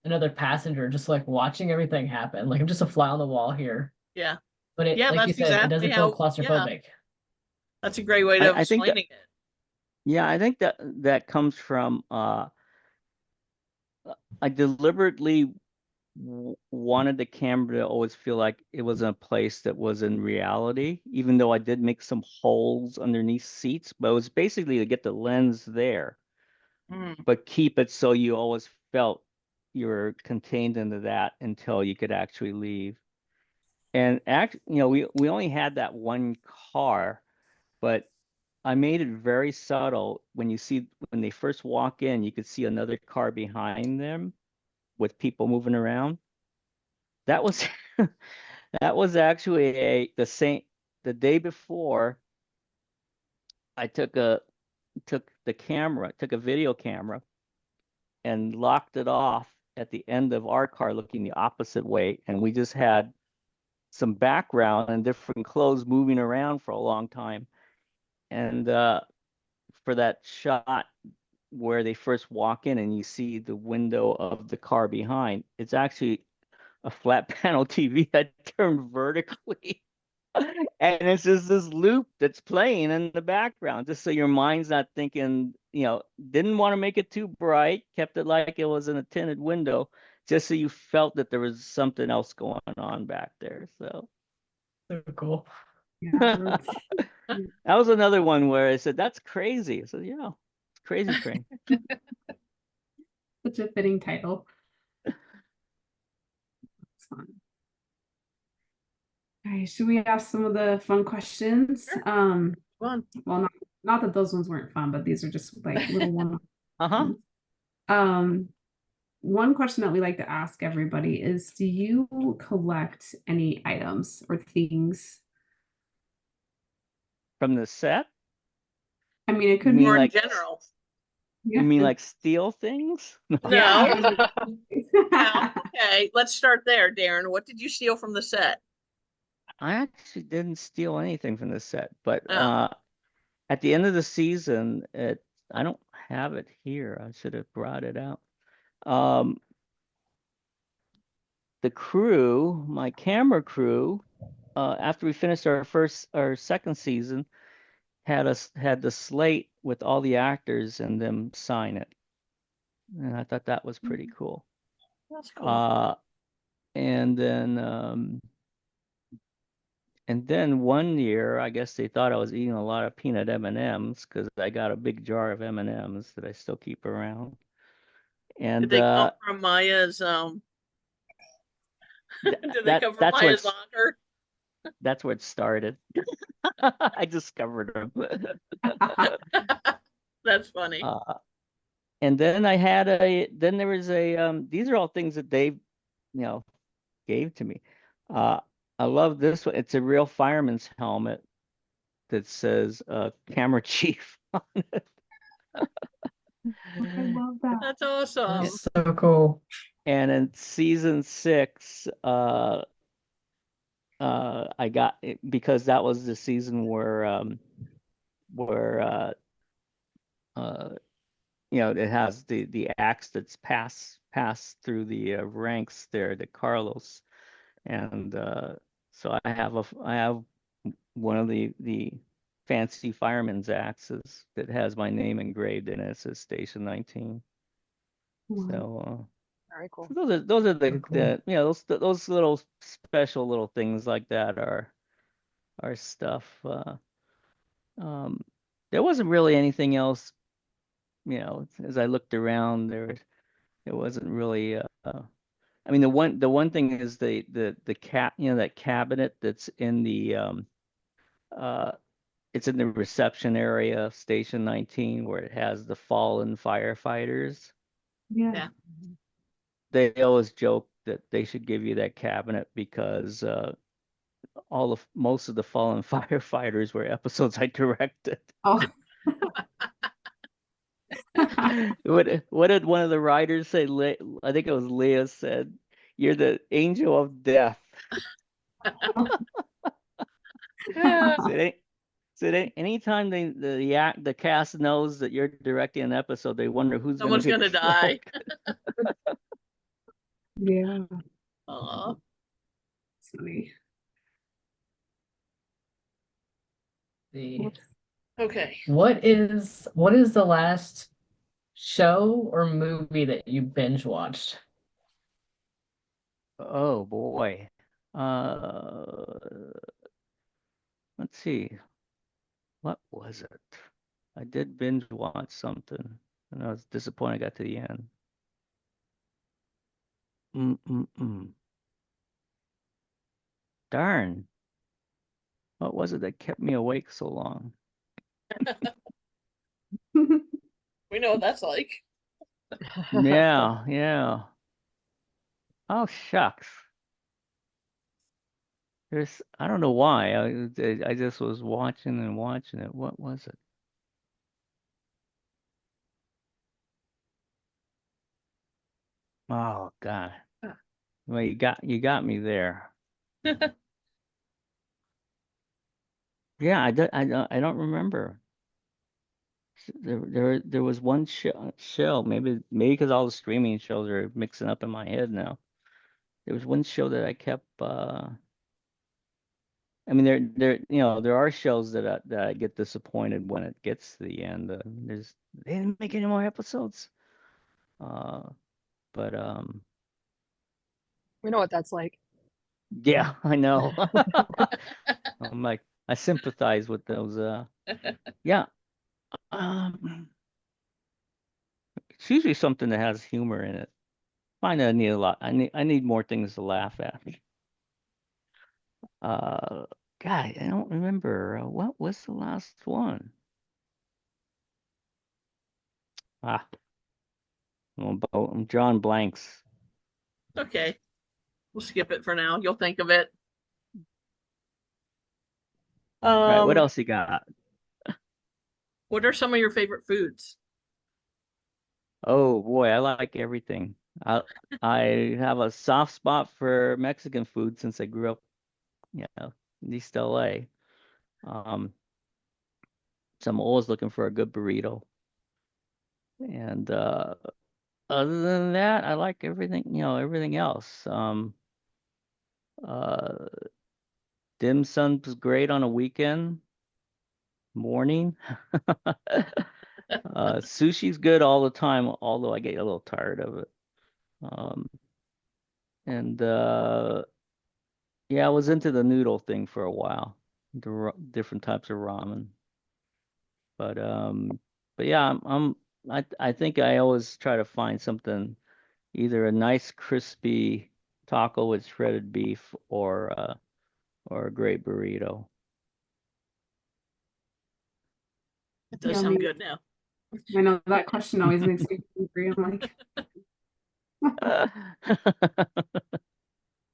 another passenger, just like watching everything happen. Like I'm just a fly on the wall here. Yeah. But it, Yeah, like you that's said, it exactly doesn't feel how, yeah, claustrophobic. that's a great way of I think that explaining it. yeah, I think that comes from I deliberately wanted the camera to always feel like it was in a place that was in reality, even though I did make some holes underneath seats, but it was basically to get the lens there, Mm, but keep it so you always felt you were contained into that until you could actually leave. And we only had that one car, but I made it very subtle. When they first walk in, you could see another car behind them with people moving around. That was that was actually the day before I took a video camera and locked it off at the end of our car looking the opposite way, and we just had some background and different clothes moving around for a long time. And for that shot where they first walk in and you see the window of the car behind, it's actually a flat panel TV that turned vertically. And it's just this loop that's playing in the background, just so your mind's not thinking, didn't want to make it too bright, kept it like it was in a tinted window, just so you felt that there was something else going on back there. So cool. Yeah, that was another one where I said, that's crazy. I said, yeah, it's Crazy Train. such a fitting title. That's fun. All right, should we ask some of the fun questions? Sure. Fun. Well, not that those ones weren't fun, but these are just like little one. One question that we like to ask everybody is, do you collect any items or things? From the set? I mean, it could You be mean Or in like general. You mean like steal things? No. Well, okay, let's start there, Daryn. What did you steal from the set? I actually didn't steal anything from the set, but Oh. at the end of the season, I don't have it here. I should have brought it out. The crew, my camera crew, after we finished our second season, had the slate with all the actors and them sign it, and I thought that was pretty cool. That's cool. And then one year, I guess they thought I was eating a lot of peanut M&Ms because I got a big jar of M&Ms that I still keep around. And Did they come from Maya's did they come from Maya's locker? That's where it started. I discovered them. That's funny. And then there was these are all things that they, gave to me. I love this one. It's a real fireman's helmet that says camera chief on it. I love that. That's awesome. That's so cool. And in season 6, I got it because that was the season where it has the axe that's passed through the ranks there to Carlos, and so I have one of the fancy fireman's axes that has my name engraved in it. It says Station 19. So very cool. so those are Cool. those little special little things like that are stuff. There wasn't really anything else, as I looked around there wasn't really I mean the one thing is the that cabinet that's in the it's in the reception area of Station 19 where it has the fallen firefighters. Yeah. They always joke that they should give you that cabinet because most of the fallen firefighters were episodes I directed. Oh. What did one of the writers say? I think it was Leah said, "You're the angel of death." So anytime the cast knows that you're directing an episode, they wonder who's Someone's gonna die. Yeah. Aw. It's funny. Okay. What is the last show or movie that you binge watched? Oh boy. Let's see. What was it? I did binge watch something, and I was disappointed I got to the end. Darn. What was it that kept me awake so long? We know what that's like. Yeah. Oh, shucks. I don't know why. I just was watching and watching it. What was it? Oh God. Well, you got me there. Yeah, I don't remember. There was one show, maybe because all the streaming shows are mixing up in my head now. There was one show that I kept. I mean, there are shows that I get disappointed when it gets to the end. They didn't make any more episodes. Uh, but We know what that's like. yeah, I know. I'm like, I sympathize with those. Yeah. Um, it's usually something that has humor in it. Find I need a lot. I need more things to laugh at. Uh, God, I don't remember. What was the last one? Ah, I'm drawing blanks. Okay. We'll skip it for now. You'll think of it. All right, what Um, else you got? what are some of your favorite foods? Oh boy, I like everything. I have a soft spot for Mexican food since I grew up, in East LA. Um, so I'm always looking for a good burrito. And other than that, I like everything else. Uh, dim sum's great on a weekend morning. Sushi's good all the time, although I get a little tired of it. Um, and yeah, I was into the noodle thing for a while, different types of ramen. But yeah, I think I always try to find something, either a nice crispy taco with shredded beef or a great burrito. It does sound Yummy. good now. I know that question always makes me hungry. I'm like,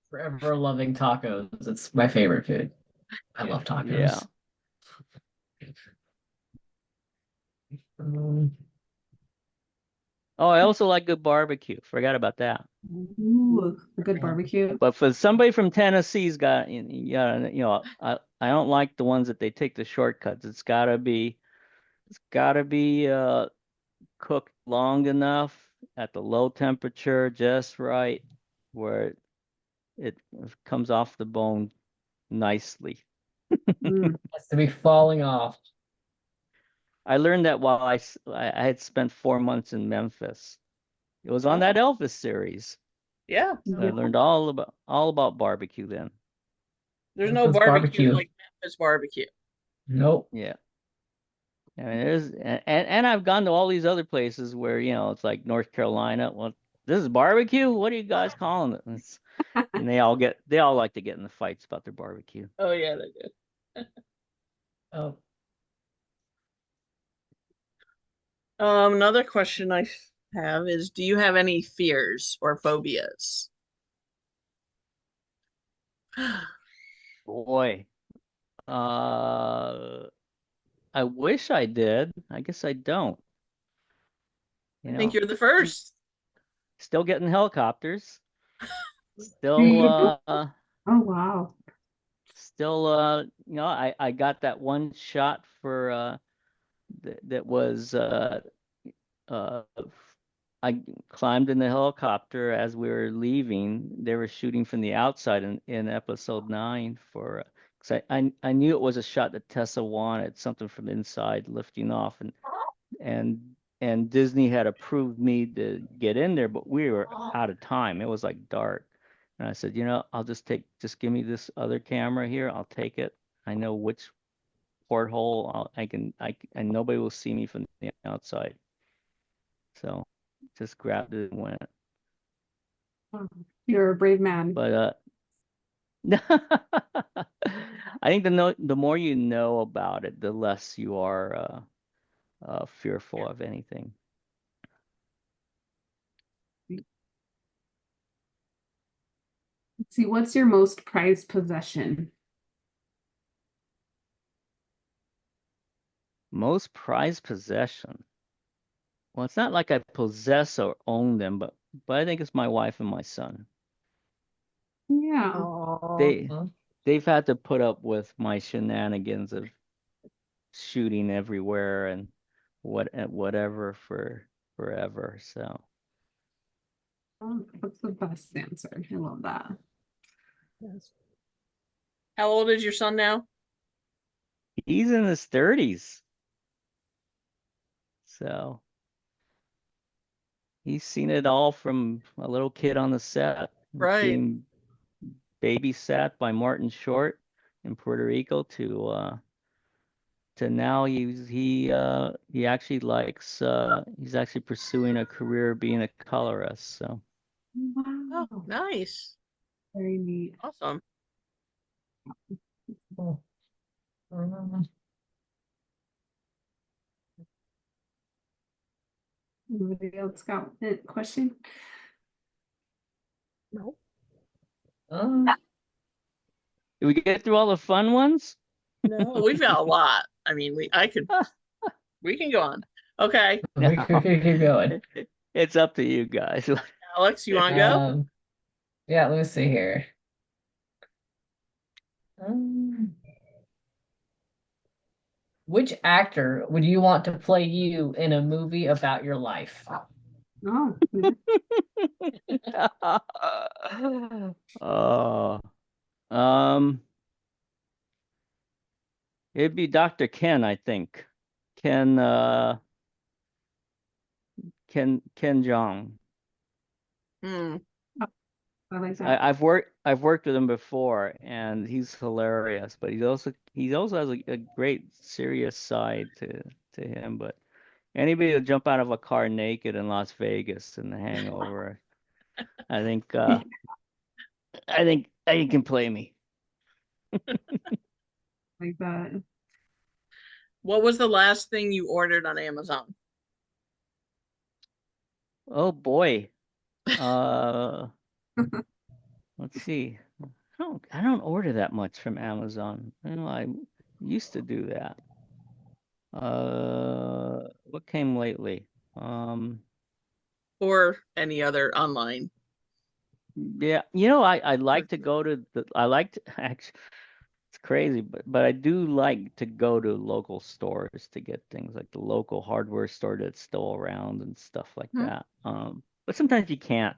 Forever loving tacos. It's my favorite food. I love Yeah. tacos. Um, Oh, I also like good barbecue. Forgot about that. ooh, a good yeah. barbecue. But for somebody from Tennessee's got, yeah, I don't like the ones that they take the shortcuts. It's gotta be cooked long enough at the low temperature, just right, where it comes off the bone nicely. Mm. Has to be falling off. I learned that while I had spent 4 months in Memphis. It was on that Oh, Elvis series. yeah. I Yeah. learned all about barbecue then. There's no Memphis barbecue barbecue. like Memphis barbecue. Nope. Yeah. I mean, and I've gone to all these other places where, it's like North Carolina. Well, this is barbecue? What are you guys calling it? And they all like to get in the fights about their barbecue. Oh yeah, they do. Oh, Another question I have is, do you have any fears or phobias? Boy, I wish I did. I guess I don't. I You think know, you're the first. still getting helicopters. Do Still, you? Oh, wow. I got that one shot for that was uh I climbed in the helicopter as we were leaving. They were shooting from the outside in episode 9 for 'cause I knew it was a shot that Tessa wanted, something from inside lifting off, and Disney had approved me to get in there, but we were out of time. It was like dark. And I said, I'll just give me this other camera here. I'll take it. I know which porthole and nobody will see me from the outside. So just grabbed it and went. Oh, you're a brave man. But I think the more you know about it, the less you are fearful of anything. Let's see, what's your most prized possession? Most prized possession. Well, it's not like I possess or own them, but I think it's my wife and my son. Yeah. oh, They they've had to put up with my shenanigans of shooting everywhere and whatever for forever. So That's the best answer. I love that. Yes. How old is your son now? he's in his 30s. So he's seen it all from a little kid on the set, Right. being babysat by Martin Short in Puerto Rico to now he actually likes he's actually pursuing a career being a colorist. So Oh, Wow. nice. Very neat. Awesome. Oh. Anybody else got a question? No. did we get through all the fun ones? No, we've got a lot. I mean, we can go on. Okay. We could keep going. It's up to you guys. Alex, you want to go? Yeah, let me see here. Um, which actor would you want to play you in a movie about your life? Oh, Oh, it'd be Dr. Ken, I think. Ken, Ken Jeong. Hmm. I like that. I've worked with him before, and he's hilarious. But he also has a great serious side to him. But anybody to jump out of a car naked in Las Vegas in The Hangover, I think I think he can play me. Like that. What was the last thing you ordered on Amazon? Oh boy. Let's see. I don't order that much from Amazon. I know I used to do that. What came lately? Or any other online? Yeah, I like to go to I like to actually, it's crazy, but I do like to go to local stores to get things like the local hardware store that's still around and stuff like Hmm. that. But sometimes you can't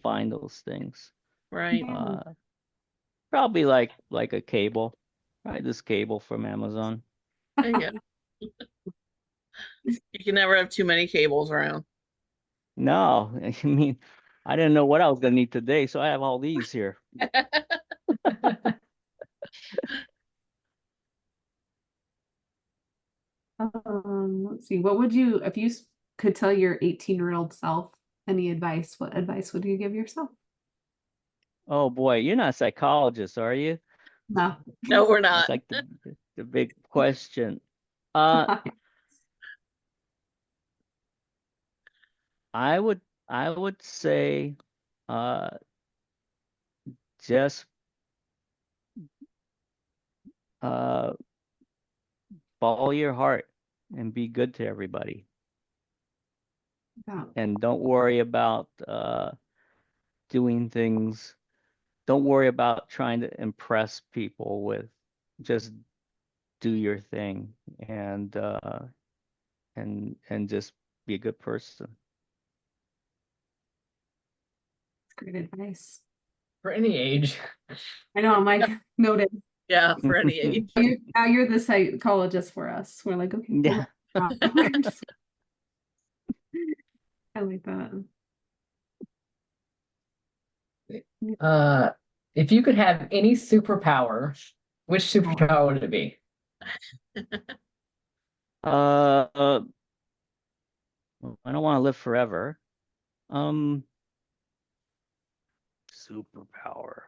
find those things. Right. Yeah. Probably like a cable, right? This cable from Amazon. There you go. You can never have too many cables around. No, I mean, I didn't know what I was gonna need today, so I have all these here. Let's see. What would you, if you could tell your 18-year-old self any advice, what advice would you give yourself? Oh boy, you're not a psychologist, are you? No. No, we're That's not. like the big question. Uh, I would I would say, uh, just uh, follow your heart and be good to everybody, Yeah. and don't worry about doing things. Don't worry about trying to impress people with just do your thing and just be a good person. It's great advice. For any age. I know, I'm like, noted. Yeah, for any age. Now you're the psychologist for us. We're like, okay, cool. Yeah. I like that. If you could have any superpower, which superpower would it be? Uh, I don't want to live forever. Um, Superpower.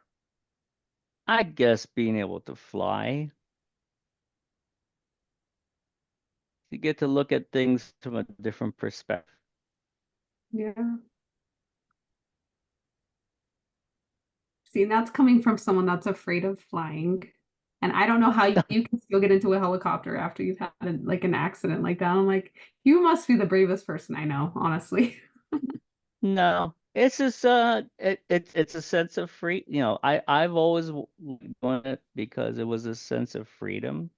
I guess being able to fly. You get to look at things from a different perspective. Yeah. See, and that's coming from someone that's afraid of flying. And I don't know how you can still get into a helicopter after you've had like an accident like that. I'm like, you must be the bravest person I know, honestly. No, it's just it's a sense of free. I've always done it because it was a sense of freedom.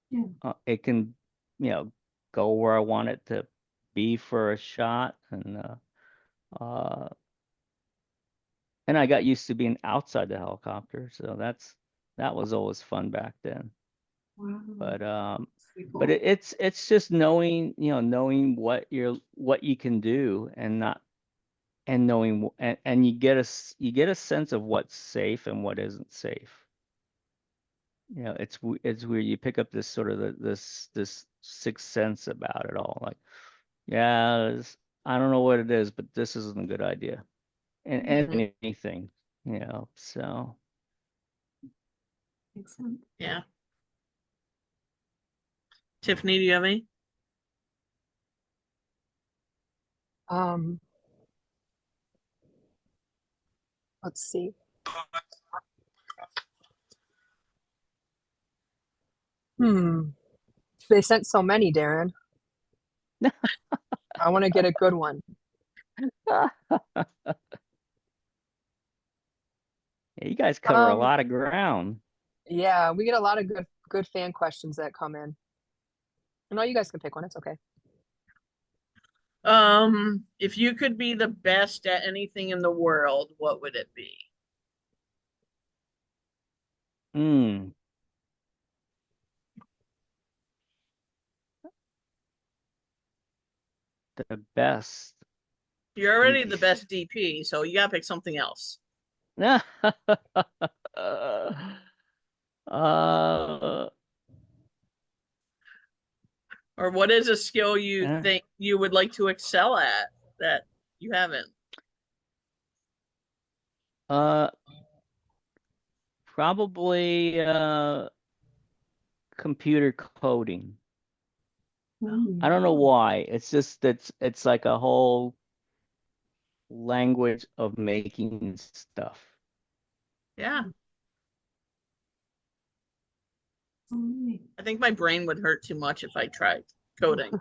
Yeah. It can, you know, go where I want it to be for a shot, and I got used to being outside the helicopter, so that was always fun back then. Wow. But Pretty but cool. it's just knowing, knowing what you can do, and not and knowing and you get a sense of what's safe and what isn't safe. It's weird. You pick up this sort of this sixth sense about it all. Like, yeah, I don't know what it is, but this isn't a good idea. And Mhm. anything, so. Makes sense. Yeah. Tiffany, do you have any? Um, let's see. Hmm. They sent so many, Daryn. I want to get a good one. You guys cover a lot of ground. Yeah, we get a lot of good fan questions that come in. No, you guys can pick one. It's okay. If you could be the best at anything in the world, what would it be? Hmm. The best. You're already the best DP, so you gotta pick something else. uh, Or what is a skill you uh, think you would like to excel at that you haven't? uh, Probably computer coding. I don't know why. It's just it's like a whole language of making stuff. Yeah, Mm. I think my brain would hurt too much if I tried coding.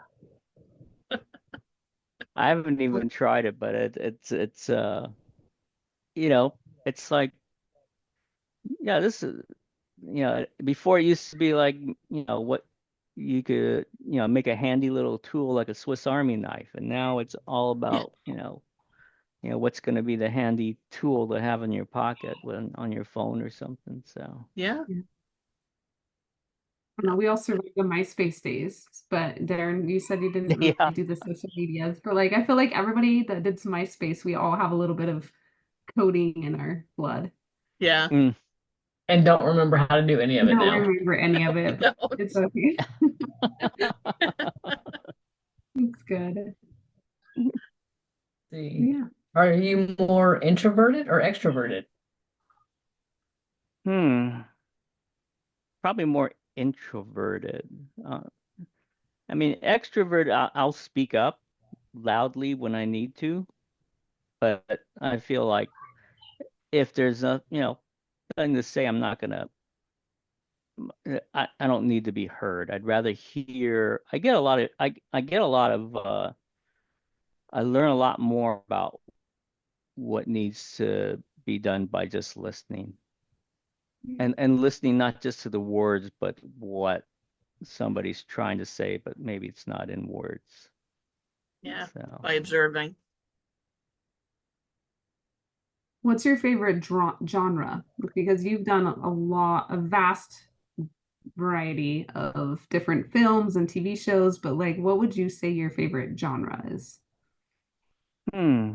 I haven't even tried it, but it's you know, it's like, yeah, this is, before it used to be like, what you could, make a handy little tool like a Swiss Army knife, and now it's all about, what's going to be the handy tool to have in your pocket when on your phone or something. So Yeah, We all survived the MySpace days, but Daryn, you said you didn't really yeah. do the social medias. But like, I feel like everybody that did some MySpace, we all have a little bit of coding in our blood. yeah. Mm. And don't remember how to do any I of it don't now. remember any of it, but No. it's okay. It's good. See, Yeah. are you more introverted or extroverted? Probably more introverted. I mean, extrovert, I'll speak up loudly when I need to, but I feel like if there's nothing to say, I'm not gonna. I don't need to be heard. I'd rather hear. I get a lot of. I learn a lot more about what needs to be done by just listening, and listening not just to the words, but what somebody's trying to say, but maybe it's not in words. Yeah, So. by observing. What's your favorite genre? Because you've done a vast variety of different films and TV shows, but like, what would you say your favorite genre is? Hmm.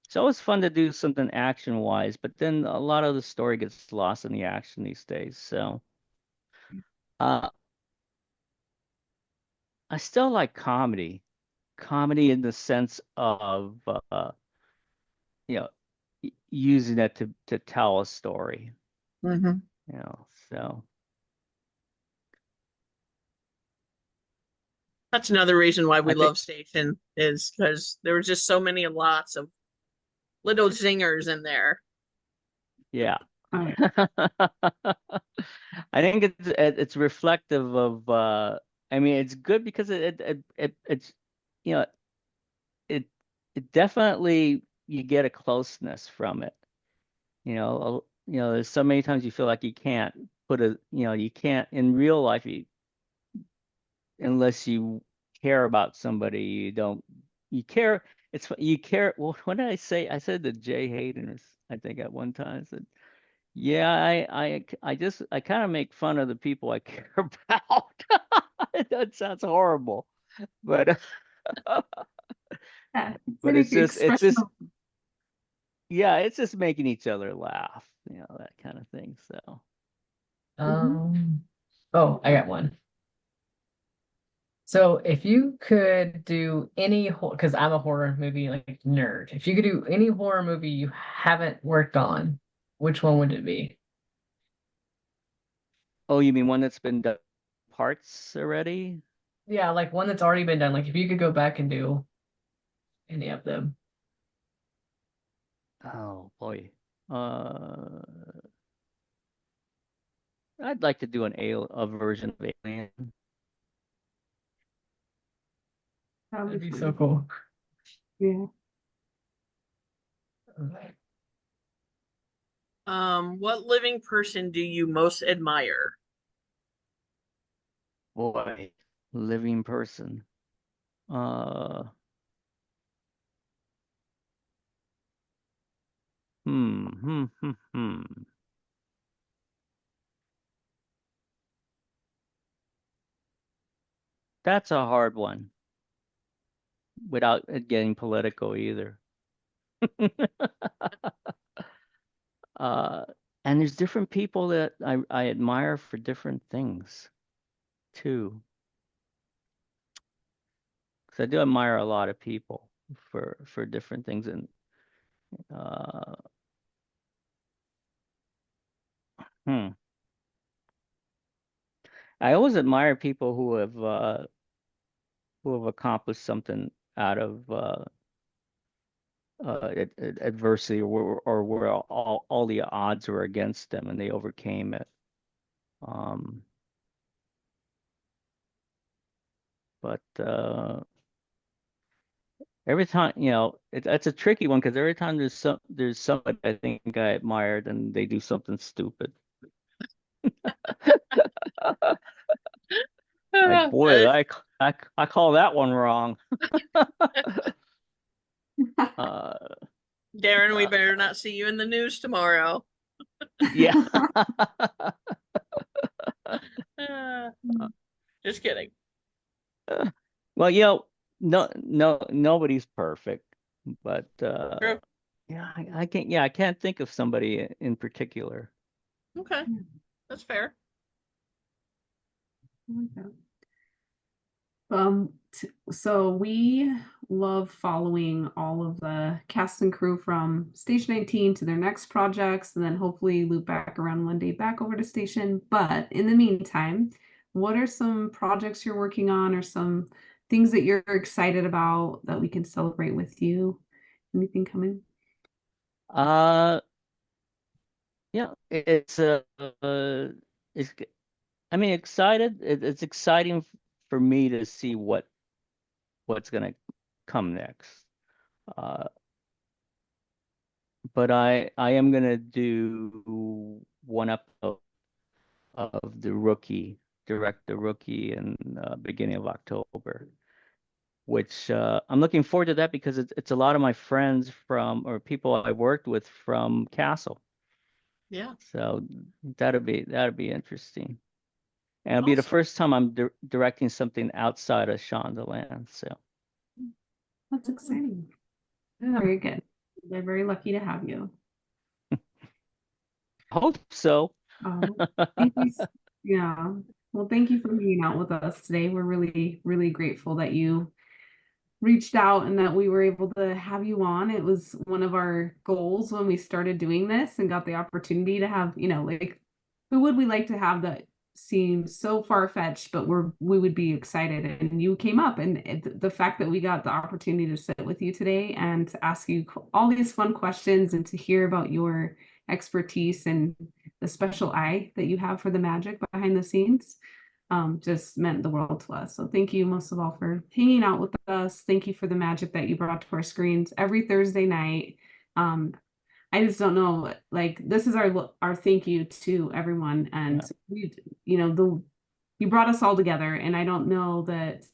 It's always fun to do something action wise, but then a lot of the story gets lost in the action these days. So, uh, I still like comedy. Comedy in the sense of, you know, using it to tell a story. Mm-hmm. So That's another reason why we I think, love Station is because there were just so many lots of little zingers in there. yeah. All right. I think it's reflective of, I mean, it's good because it's, you know, it it definitely, you get a closeness from it. There's so many times you feel like you can't you can't in real life. unless you care about somebody, you care. You care. Well, what did I say? I said to Jay Hayden, I think at one time, I said, yeah, I kind of make fun of the people I care about. That sounds horrible, but Yeah, it's but an it's expression just of yeah, it's just making each other laugh, that kind of thing. So Oh, I got one. So if you could do any because I'm a horror movie like nerd, if you could do any horror movie you haven't worked on, which one would it be? oh, you mean one that's been done parts already? Yeah, like one that's already been done. Like if you could go back and do any of them. Oh boy. I'd like to do a version of Alien. that would That'd be be so fun. cool. Yeah. Okay. What living person do you most admire? Boy, living person. Uh, hmm, hmm, hmm, hmm. That's a hard one without it getting political either. Uh, and there's different people that I admire for different things too. Because I do admire a lot of people for different things. And uh, hmm. I always admire people who have accomplished something out of adversity, or where all the odds were against them and they overcame it. Um, but every time, it's a tricky one because every time there's somebody I think I admired and they do something stupid. Like, boy, I call that one wrong. Uh, Daryn, we uh, better not see you in the news tomorrow. yeah. Uh, just kidding. Well, nobody's perfect, but True. yeah, I can't think of somebody in particular. Okay, that's fair. I like that. So we love following all of the cast and crew from Station 19 to their next projects, and then hopefully loop back around one day back over to Station. But in the meantime, what are some projects you're working on, or some things that you're excited about that we can celebrate with you? Anything coming? Uh, yeah, it's I mean excited. It's exciting for me to see what's gonna come next. Uh, but I am gonna do one episode of direct the rookie in beginning of October, which I'm looking forward to that because it's a lot of my friends or people I worked with from Castle. Yeah. So that'll be interesting. And it'll be the Awesome. first time I'm directing something outside of Shondaland. So That's exciting. Yeah. Very good. They're very lucky to have you. hope so. Thank you. Yeah. Well, thank you for hanging out with us today. We're really, really grateful that you reached out and that we were able to have you on. It was one of our goals when we started doing this and got the opportunity to have, like, who would we like to have that seems so far-fetched, but we would be excited. And you came up, and the fact that we got the opportunity to sit with you today and to ask you all these fun questions and to hear about your expertise and the special eye that you have for the magic behind the scenes just meant the world to us. So thank you most of all for hanging out with us. Thank you for the magic that you brought to our screens every Thursday night. Um, I just don't know, like, this is our thank you to everyone. And Yeah. we, you know, you brought us all together, and I don't know that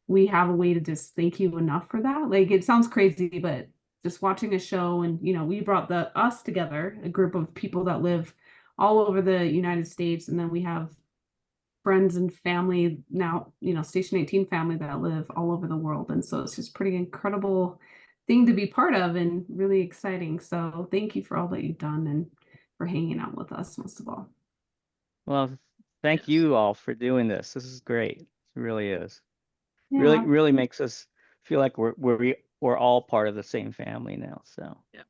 we have a way to just thank you enough for that. Like, it sounds crazy, but just watching a show, and we brought us together, a group of people that live all over the United States, and then we have friends and family now, Station 18 family that live all over the world. And so it's just pretty incredible thing to be part of and really exciting. So thank you for all that you've done and for hanging out with us most of all. Well, thank Yes. you all for doing this. This is great. It really is. Yeah. Really makes us feel like we're all part of the same family now. So. Yeah.